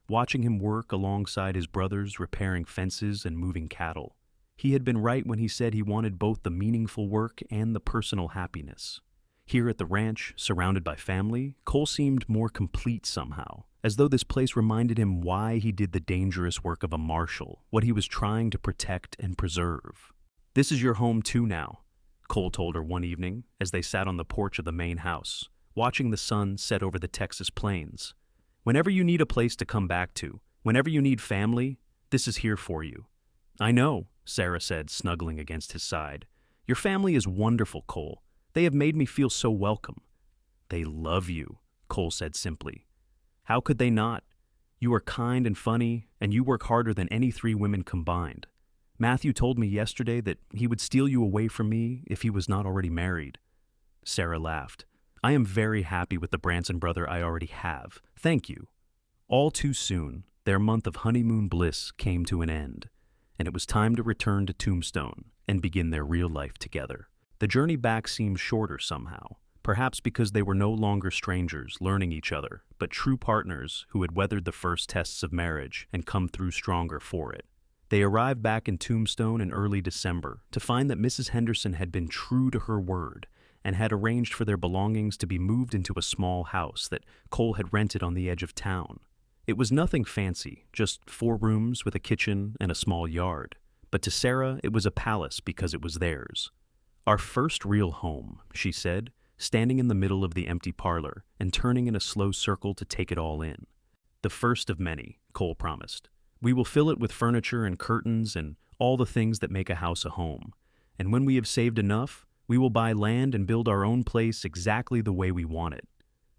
watching him work alongside his brothers repairing fences and moving cattle. He had been right when he said he wanted both the meaningful work and the personal happiness. Here at the ranch, surrounded by family, Cole seemed more complete somehow, as though this place reminded him why he did the dangerous work of a marshal, what he was trying to protect and preserve. "This is your home too now. Cole told her one evening as they sat on the porch of the main house, watching the sun set over the Texas plains. Whenever you need a place to come back to, whenever you need family, this is here for you. I know, Sarah said, snuggling against his side. Your family is wonderful, Cole. They have made me feel so welcome. They love you, Cole said simply. How could they not? You are kind and funny, and you work harder than any 3 women combined. Matthew told me yesterday that he would steal you away from me if he was not already married. Sarah laughed. I am very happy with the Branson brother I already have. Thank you. All too soon, their month of honeymoon bliss came to an end, and it was time to return to Tombstone and begin their real life together. The journey back seemed shorter somehow, perhaps because they were no longer strangers learning each other, but true partners who had weathered the first tests of marriage and come through stronger for it. They arrived back in Tombstone in early December to find that Mrs. Henderson had been true to her word and had arranged for their belongings to be moved into a small house that Cole had rented on the edge of town. It was nothing fancy, just 4 rooms with a kitchen and a small yard. But to Sarah, it was a palace because it was theirs. Our first real home, she said, standing in the middle of the empty parlor and turning in a slow circle to take it all in. The first of many, Cole promised. We will fill it with furniture and curtains and all the things that make a house a home. And when we have saved enough, we will buy land and build our own place exactly the way we want it.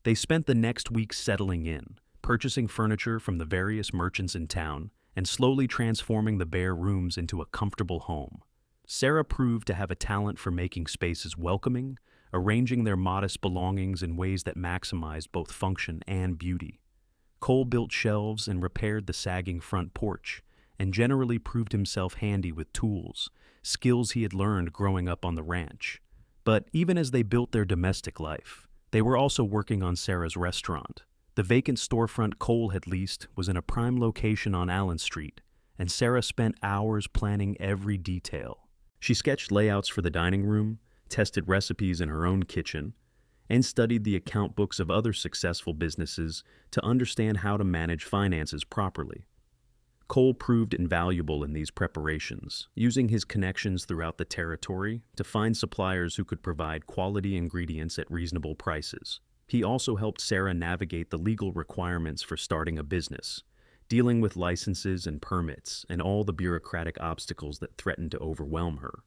They spent the next week settling in, purchasing furniture from the various merchants in town, and slowly transforming the bare rooms into a comfortable home. Sarah proved to have a talent for making spaces welcoming, arranging their modest belongings in ways that maximized both function and beauty. Cole built shelves and repaired the sagging front porch, and generally proved himself handy with tools, skills he had learned growing up on the ranch. But even as they built their domestic life, they were also working on Sarah's restaurant. The vacant storefront Cole had leased was in a prime location on Allen Street, and Sarah spent hours planning every detail. She sketched layouts for the dining room, tested recipes in her own kitchen, and studied the account books of other successful businesses to understand how to manage finances properly. Cole proved invaluable in these preparations, using his connections throughout the territory to find suppliers who could provide quality ingredients at reasonable prices. He also helped Sarah navigate the legal requirements for starting a business, dealing with licenses and permits and all the bureaucratic obstacles that threatened to overwhelm her.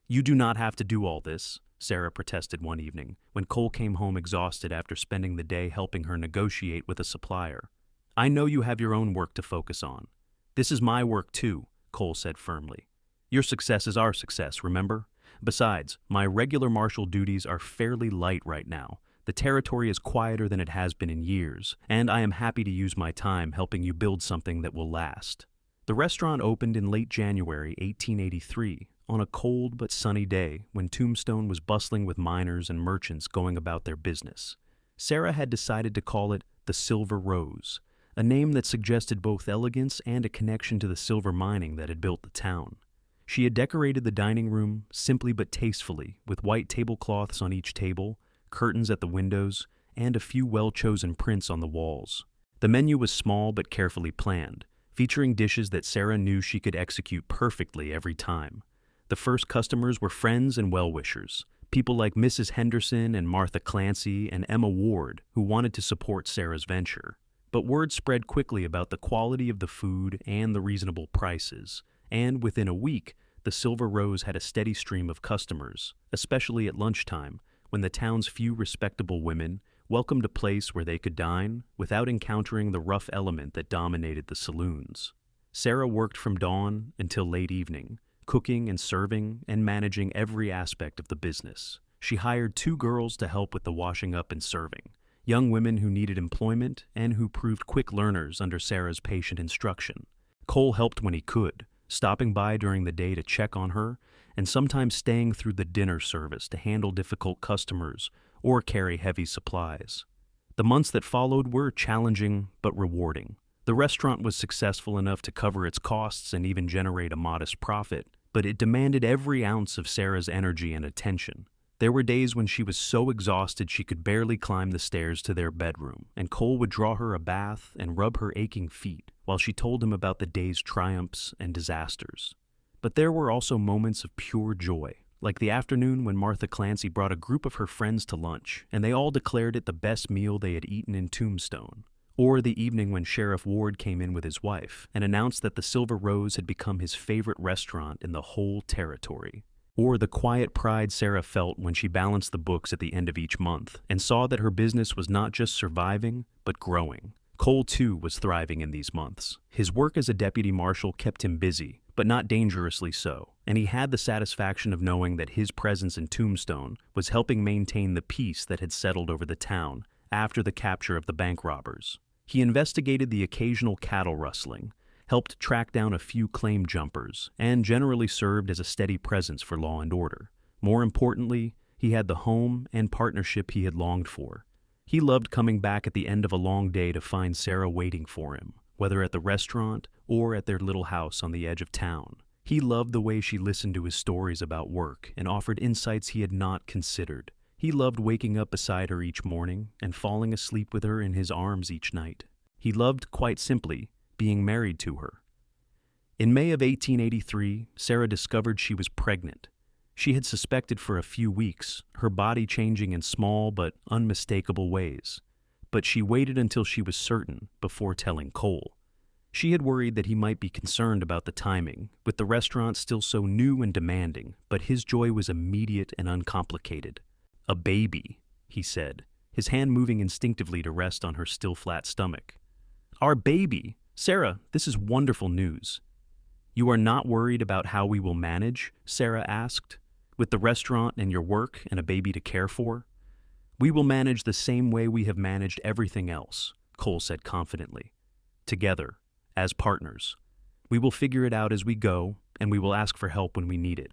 You do not have to do all this, Sarah protested one evening when Cole came home exhausted after spending the day helping her negotiate with a supplier. I know you have your own work to focus on. This is my work too, Cole said firmly. Your success is our success, remember? Besides, my regular marshal duties are fairly light right now. The territory is quieter than it has been in years, and I am happy to use my time helping you build something that will last. The restaurant opened in late January 1883, on a cold but sunny day when Tombstone was bustling with miners and merchants going about their business. Sarah had decided to call it the Silver Rose, a name that suggested both elegance and a connection to the silver mining that had built the town. She had decorated the dining room simply but tastefully, with white tablecloths on each table, curtains at the windows, and a few well-chosen prints on the walls. The menu was small but carefully planned, featuring dishes that Sarah knew she could execute perfectly every time. The first customers were friends and well-wishers, people like Mrs. Henderson and Martha Clancy and Emma Ward, who wanted to support Sarah's venture. But word spread quickly about the quality of the food and the reasonable prices, and within a week, the Silver Rose had a steady stream of customers, especially at lunchtime, when the town's few respectable women welcomed a place where they could dine without encountering the rough element that dominated the saloons. Sarah worked from dawn until late evening, cooking and serving and managing every aspect of the business. She hired 2 girls to help with the washing up and serving, young women who needed employment and who proved quick learners under Sarah's patient instruction. Cole helped when he could, stopping by during the day to check on her, and sometimes staying through the dinner service to handle difficult customers or carry heavy supplies. The months that followed were challenging but rewarding. The restaurant was successful enough to cover its costs and even generate a modest profit, but it demanded every ounce of Sarah's energy and attention. There were days when she was so exhausted she could barely climb the stairs to their bedroom, and Cole would draw her a bath and rub her aching feet while she told him about the day's triumphs and disasters. But there were also moments of pure joy, like the afternoon when Martha Clancy brought a group of her friends to lunch, and they all declared it the best meal they had eaten in Tombstone. Or the evening when Sheriff Ward came in with his wife and announced that the Silver Rose had become his favorite restaurant in the whole territory. Or the quiet pride Sarah felt when she balanced the books at the end of each month and saw that her business was not just surviving, but growing. Cole, too, was thriving in these months. His work as a deputy marshal kept him busy, but not dangerously so, and he had the satisfaction of knowing that his presence in Tombstone was helping maintain the peace that had settled over the town after the capture of the bank robbers. He investigated the occasional cattle rustling, helped track down a few claim jumpers, and generally served as a steady presence for law and order. More importantly, he had the home and partnership he had longed for. He loved coming back at the end of a long day to find Sarah waiting for him, whether at the restaurant or at their little house on the edge of town. He loved the way she listened to his stories about work and offered insights he had not considered. He loved waking up beside her each morning and falling asleep with her in his arms each night. He loved, quite simply, being married to her. In May of 1883, Sarah discovered she was pregnant. She had suspected for a few weeks, her body changing in small but unmistakable ways. But she waited until she was certain before telling Cole. She had worried that he might be concerned about the timing, with the restaurant still so new and demanding, but his joy was immediate and uncomplicated. "A baby," he said, his hand moving instinctively to rest on her still flat stomach. "Our baby! Sarah, this is wonderful news." "You are not worried about how we will manage?" Sarah asked. "With the restaurant and your work and a baby to care for?" "We will manage the same way we have managed everything else," Cole said confidently. "Together, as partners. We will figure it out as we go, and we will ask for help when we need it.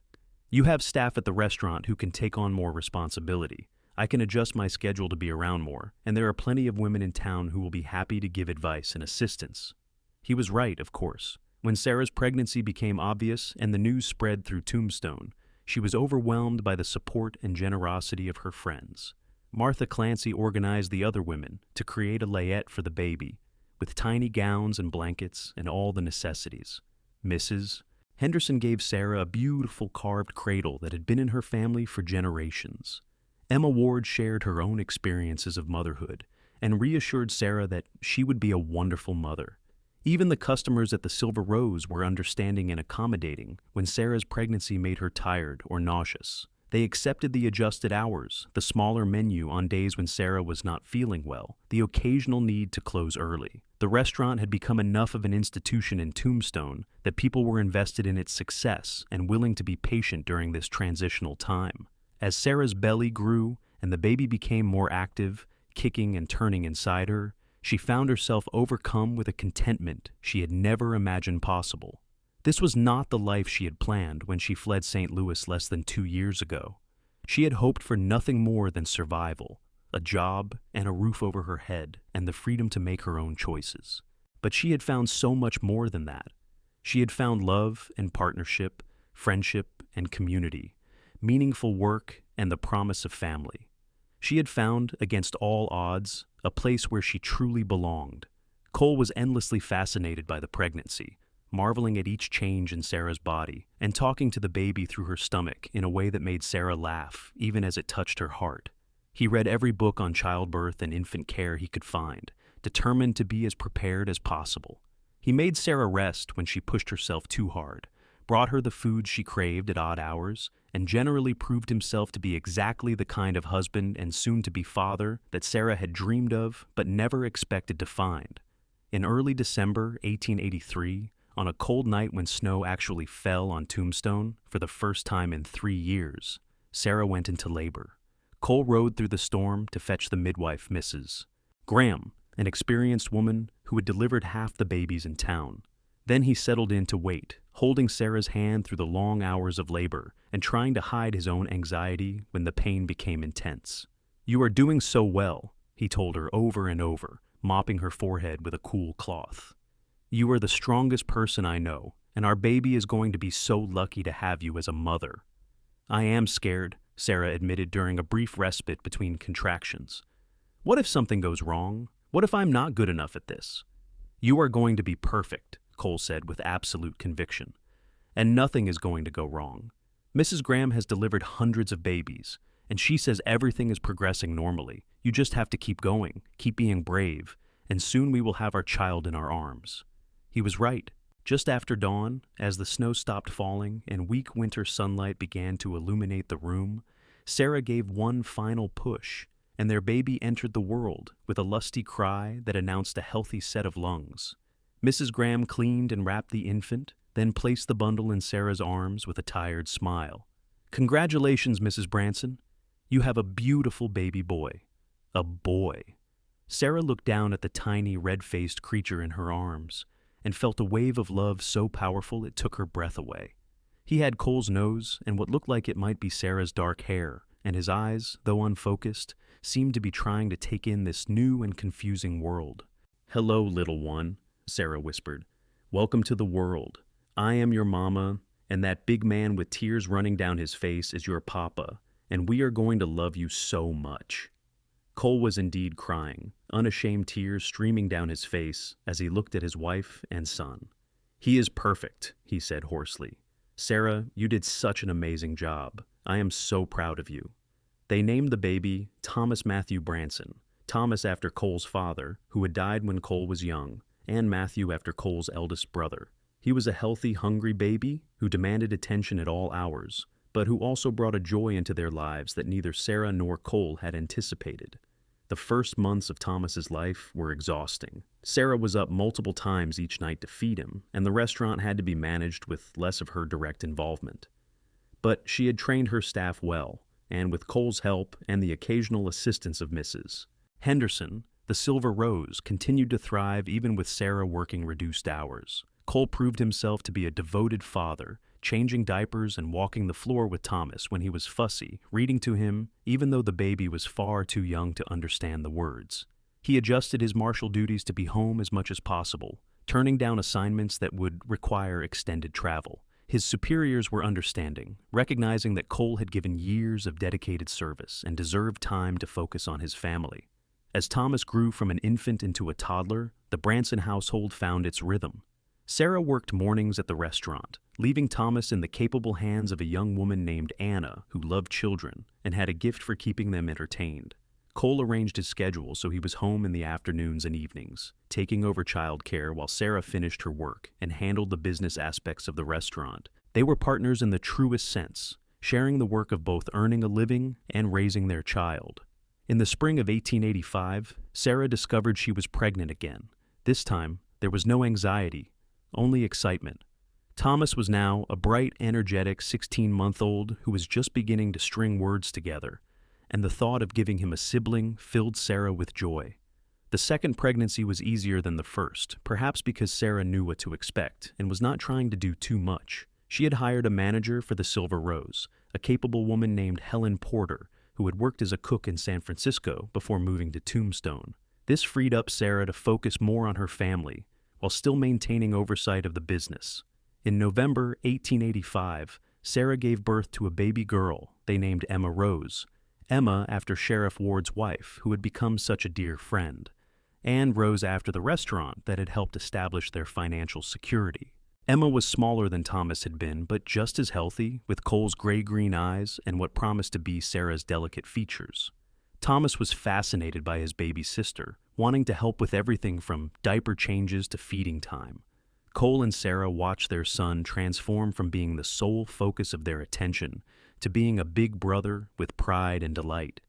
You have staff at the restaurant who can take on more responsibility. I can adjust my schedule to be around more, and there are plenty of women in town who will be happy to give advice and assistance." He was right, of course. When Sarah's pregnancy became obvious and the news spread through Tombstone, she was overwhelmed by the support and generosity of her friends. Martha Clancy organized the other women to create a layette for the baby, with tiny gowns and blankets and all the necessities. Mrs. Henderson gave Sarah a beautiful carved cradle that had been in her family for generations. Emma Ward shared her own experiences of motherhood and reassured Sarah that she would be a wonderful mother. Even the customers at the Silver Rose were understanding and accommodating when Sarah's pregnancy made her tired or nauseous. They accepted the adjusted hours, the smaller menu on days when Sarah was not feeling well, the occasional need to close early. The restaurant had become enough of an institution in Tombstone that people were invested in its success and willing to be patient during this transitional time. As Sarah's belly grew and the baby became more active, kicking and turning inside her, she found herself overcome with a contentment she had never imagined possible. This was not the life she had planned when she fled St. Louis less than 2 years ago. She had hoped for nothing more than survival, a job and a roof over her head, and the freedom to make her own choices. But she had found so much more than that. She had found love and partnership, friendship and community, meaningful work and the promise of family. She had found, against all odds, a place where she truly belonged. Cole was endlessly fascinated by the pregnancy, marveling at each change in Sarah's body, and talking to the baby through her stomach in a way that made Sarah laugh, even as it touched her heart. He read every book on childbirth and infant care he could find, determined to be as prepared as possible. He made Sarah rest when she pushed herself too hard, brought her the food she craved at odd hours, and generally proved himself to be exactly the kind of husband and soon-to-be father that Sarah had dreamed of but never expected to find. In early December 1883, on a cold night when snow actually fell on Tombstone for the first time in 3 years, Sarah went into labor. Cole rode through the storm to fetch the midwife, Mrs. Graham, an experienced woman who had delivered half the babies in town. Then he settled in to wait, holding Sarah's hand through the long hours of labor and trying to hide his own anxiety when the pain became intense. "You are doing so well," he told her over and over, mopping her forehead with a cool cloth. "You are the strongest person I know, and our baby is going to be so lucky to have you as a mother." "I am scared," Sarah admitted during a brief respite between contractions. "What if something goes wrong? What if I'm not good enough at this?" "You are going to be perfect," Cole said with absolute conviction. "And nothing is going to go wrong. Mrs. Graham has delivered hundreds of babies, and she says everything is progressing normally. You just have to keep going, keep being brave, and soon we will have our child in our arms." He was right. Just after dawn, as the snow stopped falling and weak winter sunlight began to illuminate the room, Sarah gave one final push, and their baby entered the world with a lusty cry that announced a healthy set of lungs. Mrs. Graham cleaned and wrapped the infant, then placed the bundle in Sarah's arms with a tired smile. "Congratulations, Mrs. Branson. You have a beautiful baby boy." A boy. Sarah looked down at the tiny, red-faced creature in her arms and felt a wave of love so powerful it took her breath away. He had Cole's nose and what looked like it might be Sarah's dark hair, and his eyes, though unfocused, seemed to be trying to take in this new and confusing world. "Hello, little one," Sarah whispered. "Welcome to the world. I am your mama, and that big man with tears running down his face is your papa, and we are going to love you so much." Cole was indeed crying, unashamed tears streaming down his face as he looked at his wife and son. "He is perfect," he said hoarsely. "Sarah, you did such an amazing job. I am so proud of you." They named the baby Thomas Matthew Branson, Thomas after Cole's father, who had died when Cole was young, and Matthew after Cole's eldest brother. He was a healthy, hungry baby who demanded attention at all hours, but who also brought a joy into their lives that neither Sarah nor Cole had anticipated. The first months of Thomas's life were exhausting. Sarah was up multiple times each night to feed him, and the restaurant had to be managed with less of her direct involvement. But she had trained her staff well, and with Cole's help and the occasional assistance of Mrs. Henderson, the Silver Rose continued to thrive even with Sarah working reduced hours. Cole proved himself to be a devoted father, changing diapers and walking the floor with Thomas when he was fussy, reading to him even though the baby was far too young to understand the words. He adjusted his martial duties to be home as much as possible, turning down assignments that would require extended travel. His superiors were understanding, recognizing that Cole had given years of dedicated service and deserved time to focus on his family. As Thomas grew from an infant into a toddler, the Branson household found its rhythm. Sarah worked mornings at the restaurant, leaving Thomas in the capable hands of a young woman named Anna who loved children and had a gift for keeping them entertained. Cole arranged his schedule so he was home in the afternoons and evenings, taking over childcare while Sarah finished her work and handled the business aspects of the restaurant. They were partners in the truest sense, sharing the work of both earning a living and raising their child. In the spring of 1885, Sarah discovered she was pregnant again. This time, there was no anxiety, only excitement. Thomas was now a bright, energetic 16-month-old who was just beginning to string words together, and the thought of giving him a sibling filled Sarah with joy. The second pregnancy was easier than the first, perhaps because Sarah knew what to expect and was not trying to do too much. She had hired a manager for the Silver Rose, a capable woman named Helen Porter, who had worked as a cook in San Francisco before moving to Tombstone. This freed up Sarah to focus more on her family, while still maintaining oversight of the business. In November 1885, Sarah gave birth to a baby girl they named Emma Rose, Emma after Sheriff Ward's wife, who had become such a dear friend, and Rose after the restaurant that had helped establish their financial security. Emma was smaller than Thomas had been, but just as healthy, with Cole's gray-green eyes and what promised to be Sarah's delicate features. Thomas was fascinated by his baby sister, wanting to help with everything from diaper changes to feeding time. Cole and Sarah watched their son transform from being the sole focus of their attention to being a big brother with pride and delight.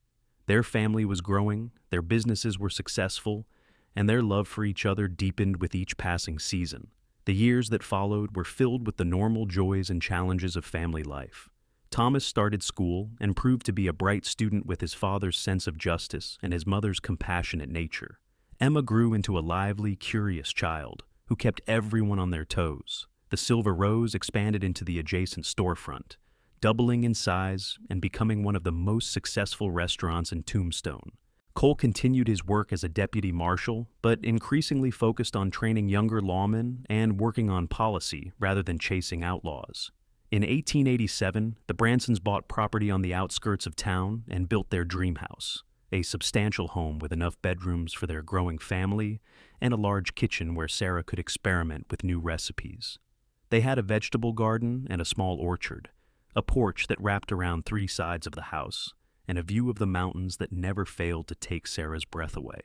Their family was growing, their businesses were successful, and their love for each other deepened with each passing season. The years that followed were filled with the normal joys and challenges of family life. Thomas started school and proved to be a bright student with his father's sense of justice and his mother's compassionate nature. Emma grew into a lively, curious child who kept everyone on their toes. The Silver Rose expanded into the adjacent storefront, doubling in size and becoming one of the most successful restaurants in Tombstone. Cole continued his work as a deputy marshal, but increasingly focused on training younger lawmen and working on policy rather than chasing outlaws. In 1887, the Bransons bought property on the outskirts of town and built their dream house, a substantial home with enough bedrooms for their growing family and a large kitchen where Sarah could experiment with new recipes. They had a vegetable garden and a small orchard, a porch that wrapped around three sides of the house, and a view of the mountains that never failed to take Sarah's breath away.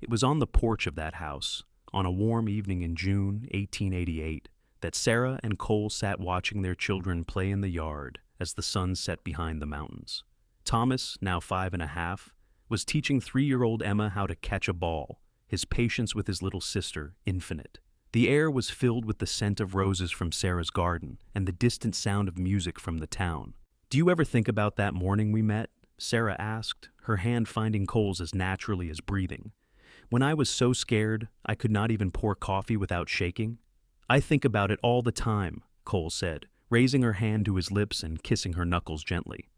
It was on the porch of that house, on a warm evening in June 1888, that Sarah and Cole sat watching their children play in the yard as the sun set behind the mountains. Thomas, now 5.5, was teaching 3-year-old Emma how to catch a ball, his patience with his little sister infinite. The air was filled with the scent of roses from Sarah's garden and the distant sound of music from the town. "Do you ever think about that morning we met?" Sarah asked, her hand finding Cole's as naturally as breathing. "When I was so scared I could not even pour coffee without shaking?" "I think about it all the time," Cole said, raising her hand to his lips and kissing her knuckles gently.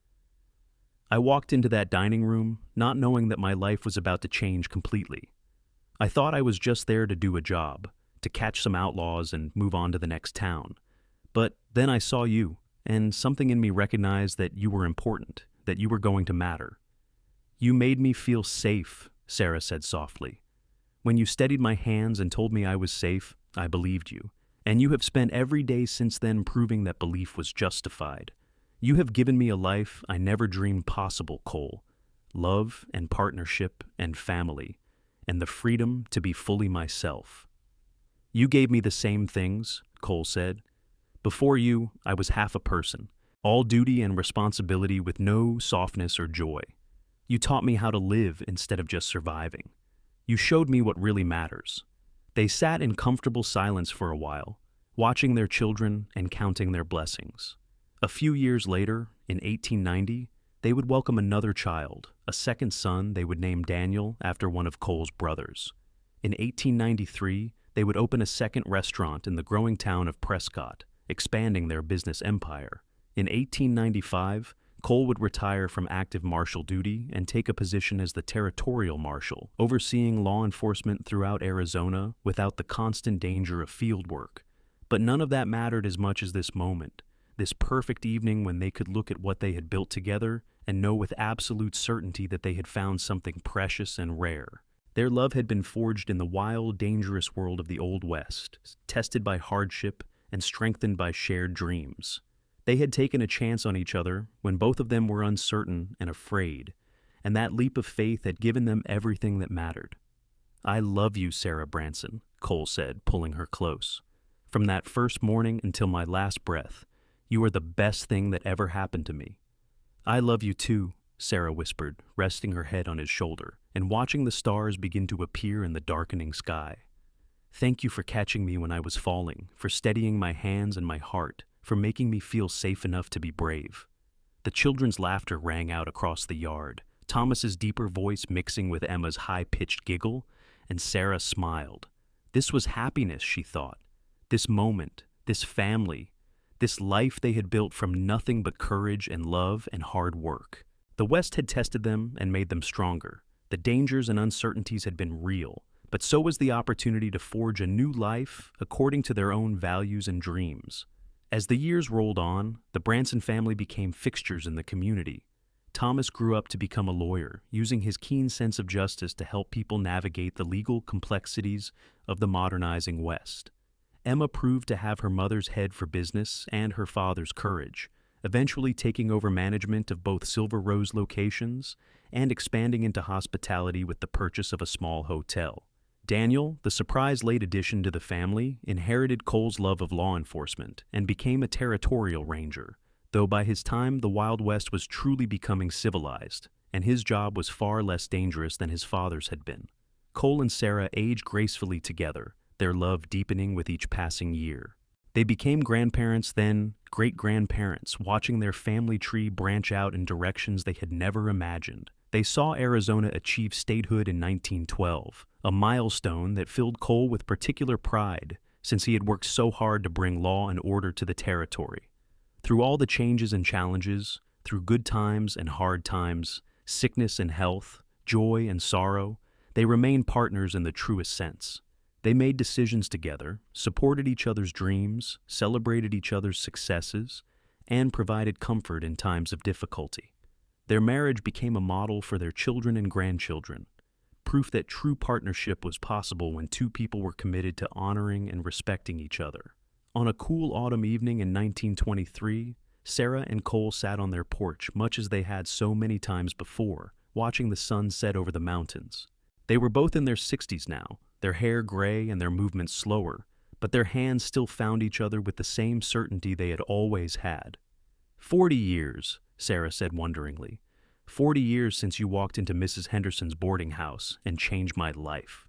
"I walked into that dining room not knowing that my life was about to change completely. I thought I was just there to do a job, to catch some outlaws and move on to the next town. But then I saw you, and something in me recognized that you were important, that you were going to matter. You made me feel safe," Sarah said softly. "When you steadied my hands and told me I was safe, I believed you. And you have spent every day since then proving that belief was justified. You have given me a life I never dreamed possible, Cole. Love and partnership and family, and the freedom to be fully myself." "You gave me the same things," Cole said. "Before you, I was half a person, all duty and responsibility with no softness or joy. You taught me how to live instead of just surviving. You showed me what really matters." They sat in comfortable silence for a while, watching their children and counting their blessings. A few years later, in 1890, they would welcome another child, a second son they would name Daniel after one of Cole's brothers. In 1893, they would open a second restaurant in the growing town of Prescott, expanding their business empire. In 1895, Cole would retire from active marshal duty and take a position as the territorial marshal, overseeing law enforcement throughout Arizona without the constant danger of field work. But none of that mattered as much as this moment, this perfect evening when they could look at what they had built together and know with absolute certainty that they had found something precious and rare. Their love had been forged in the wild, dangerous world of the Old West, tested by hardship and strengthened by shared dreams. They had taken a chance on each other when both of them were uncertain and afraid, and that leap of faith had given them everything that mattered. "I love you, Sarah Branson," Cole said, pulling her close. "From that first morning until my last breath, you are the best thing that ever happened to me." "I love you too," Sarah whispered, resting her head on his shoulder and watching the stars begin to appear in the darkening sky. "Thank you for catching me when I was falling, for steadying my hands and my heart, for making me feel safe enough to be brave." The children's laughter rang out across the yard, Thomas's deeper voice mixing with Emma's high-pitched giggle, and Sarah smiled. This was happiness, she thought. This moment, this family, this life they had built from nothing but courage and love and hard work. The West had tested them and made them stronger. The dangers and uncertainties had been real, but so was the opportunity to forge a new life according to their own values and dreams. As the years rolled on, the Branson family became fixtures in the community. Thomas grew up to become a lawyer, using his keen sense of justice to help people navigate the legal complexities of the modernizing West. Emma proved to have her mother's head for business and her father's courage, eventually taking over management of both Silver Rose locations and expanding into hospitality with the purchase of a small hotel. Daniel, the surprise late addition to the family, inherited Cole's love of law enforcement and became a territorial ranger, though by his time the Wild West was truly becoming civilized, and his job was far less dangerous than his father's had been. Cole and Sarah aged gracefully together, their love deepening with each passing year. They became grandparents, then great-grandparents, watching their family tree branch out in directions they had never imagined. They saw Arizona achieve statehood in 1912, a milestone that filled Cole with particular pride since he had worked so hard to bring law and order to the territory. Through all the changes and challenges, through good times and hard times, sickness and health, joy and sorrow, they remained partners in the truest sense. They made decisions together, supported each other's dreams, celebrated each other's successes, and provided comfort in times of difficulty. Their marriage became a model for their children and grandchildren, proof that true partnership was possible when two people were committed to honoring and respecting each other. On a cool autumn evening in 1923, Sarah and Cole sat on their porch much as they had so many times before, watching the sun set over the mountains. They were both in their 60s now, their hair gray and their movements slower, but their hands still found each other with the same certainty they had always had. 40 years, Sarah said wonderingly. 40 years since you walked into Mrs. Henderson's boarding house and changed my life.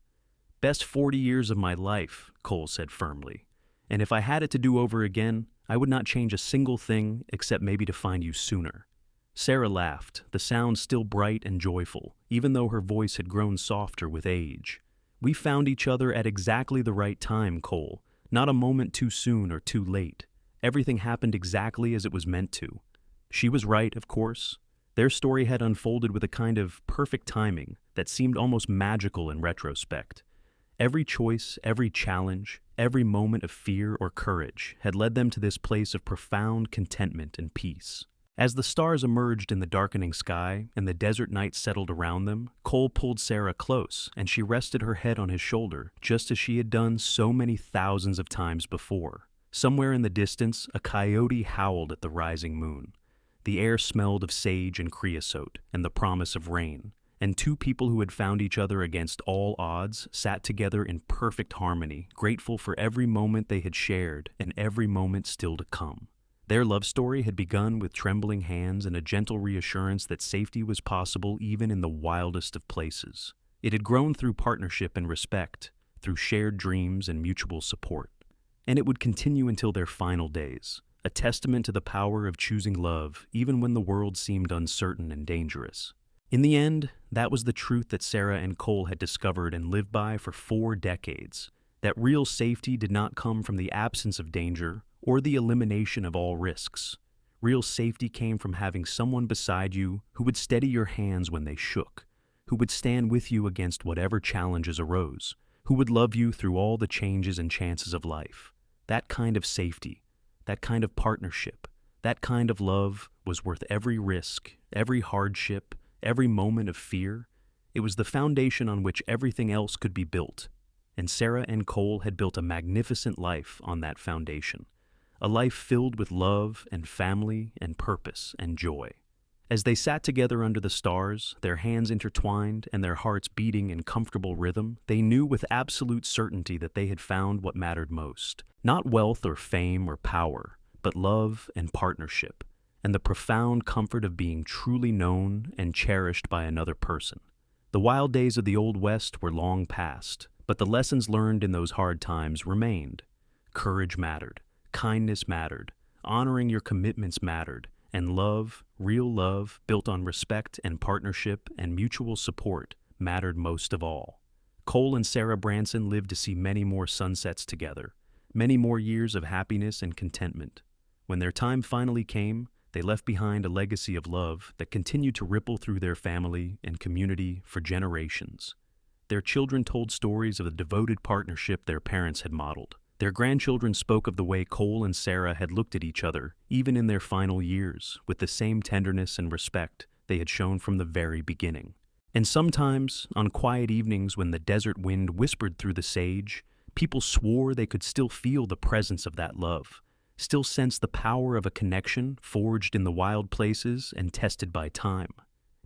Best 40 years of my life, Cole said firmly. And if I had it to do over again, I would not change a single thing except maybe to find you sooner. Sarah laughed, the sound still bright and joyful, even though her voice had grown softer with age. We found each other at exactly the right time, Cole. Not a moment too soon or too late. Everything happened exactly as it was meant to. She was right, of course. Their story had unfolded with a kind of perfect timing that seemed almost magical in retrospect. Every choice, every challenge, every moment of fear or courage had led them to this place of profound contentment and peace. As the stars emerged in the darkening sky and the desert night settled around them, Cole pulled Sarah close and she rested her head on his shoulder, just as she had done so many thousands of times before. Somewhere in the distance, a coyote howled at the rising moon. The air smelled of sage and creosote and the promise of rain, and two people who had found each other against all odds sat together in perfect harmony, grateful for every moment they had shared and every moment still to come. Their love story had begun with trembling hands and a gentle reassurance that safety was possible even in the wildest of places. It had grown through partnership and respect, through shared dreams and mutual support. And it would continue until their final days, a testament to the power of choosing love even when the world seemed uncertain and dangerous. In the end, that was the truth that Sarah and Cole had discovered and lived by for 4 decades, that real safety did not come from the absence of danger or the elimination of all risks. Real safety came from having someone beside you who would steady your hands when they shook, who would stand with you against whatever challenges arose, who would love you through all the changes and chances of life. That kind of safety, that kind of partnership, that kind of love was worth every risk, every hardship, every moment of fear. It was the foundation on which everything else could be built. And Sarah and Cole had built a magnificent life on that foundation. A life filled with love and family and purpose and joy. As they sat together under the stars, their hands intertwined and their hearts beating in comfortable rhythm, they knew with absolute certainty that they had found what mattered most. Not wealth or fame or power, but love and partnership, and the profound comfort of being truly known and cherished by another person. The wild days of the Old West were long past, but the lessons learned in those hard times remained. Courage mattered. Kindness mattered, honoring your commitments mattered, and love, real love, built on respect and partnership and mutual support, mattered most of all. Cole and Sarah Branson lived to see many more sunsets together, many more years of happiness and contentment. When their time finally came, they left behind a legacy of love that continued to ripple through their family and community for generations. Their children told stories of the devoted partnership their parents had modeled. Their grandchildren spoke of the way Cole and Sarah had looked at each other, even in their final years, with the same tenderness and respect they had shown from the very beginning. And sometimes, on quiet evenings when the desert wind whispered through the sage, people swore they could still feel the presence of that love, still sense the power of a connection forged in the wild places and tested by time.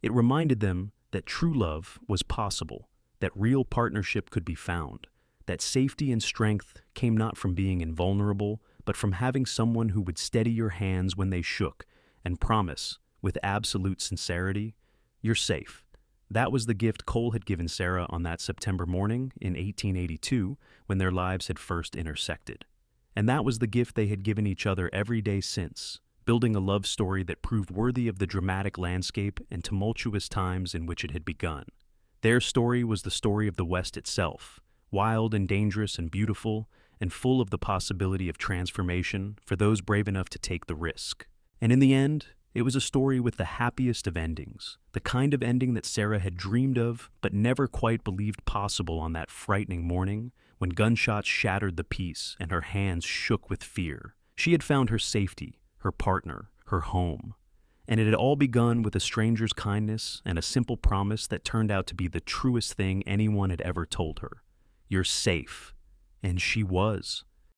It reminded them that true love was possible, that real partnership could be found, that safety and strength came not from being invulnerable, but from having someone who would steady your hands when they shook and promise, with absolute sincerity, you're safe. That was the gift Cole had given Sarah on that September morning in 1882 when their lives had first intersected. And that was the gift they had given each other every day since, building a love story that proved worthy of the dramatic landscape and tumultuous times in which it had begun. Their story was the story of the West itself, wild and dangerous and beautiful, and full of the possibility of transformation for those brave enough to take the risk. And in the end, it was a story with the happiest of endings, the kind of ending that Sarah had dreamed of but never quite believed possible on that frightening morning when gunshots shattered the peace and her hands shook with fear. She had found her safety, her partner, her home. And it had all begun with a stranger's kindness and a simple promise that turned out to be the truest thing anyone had ever told her. You're safe. And she was.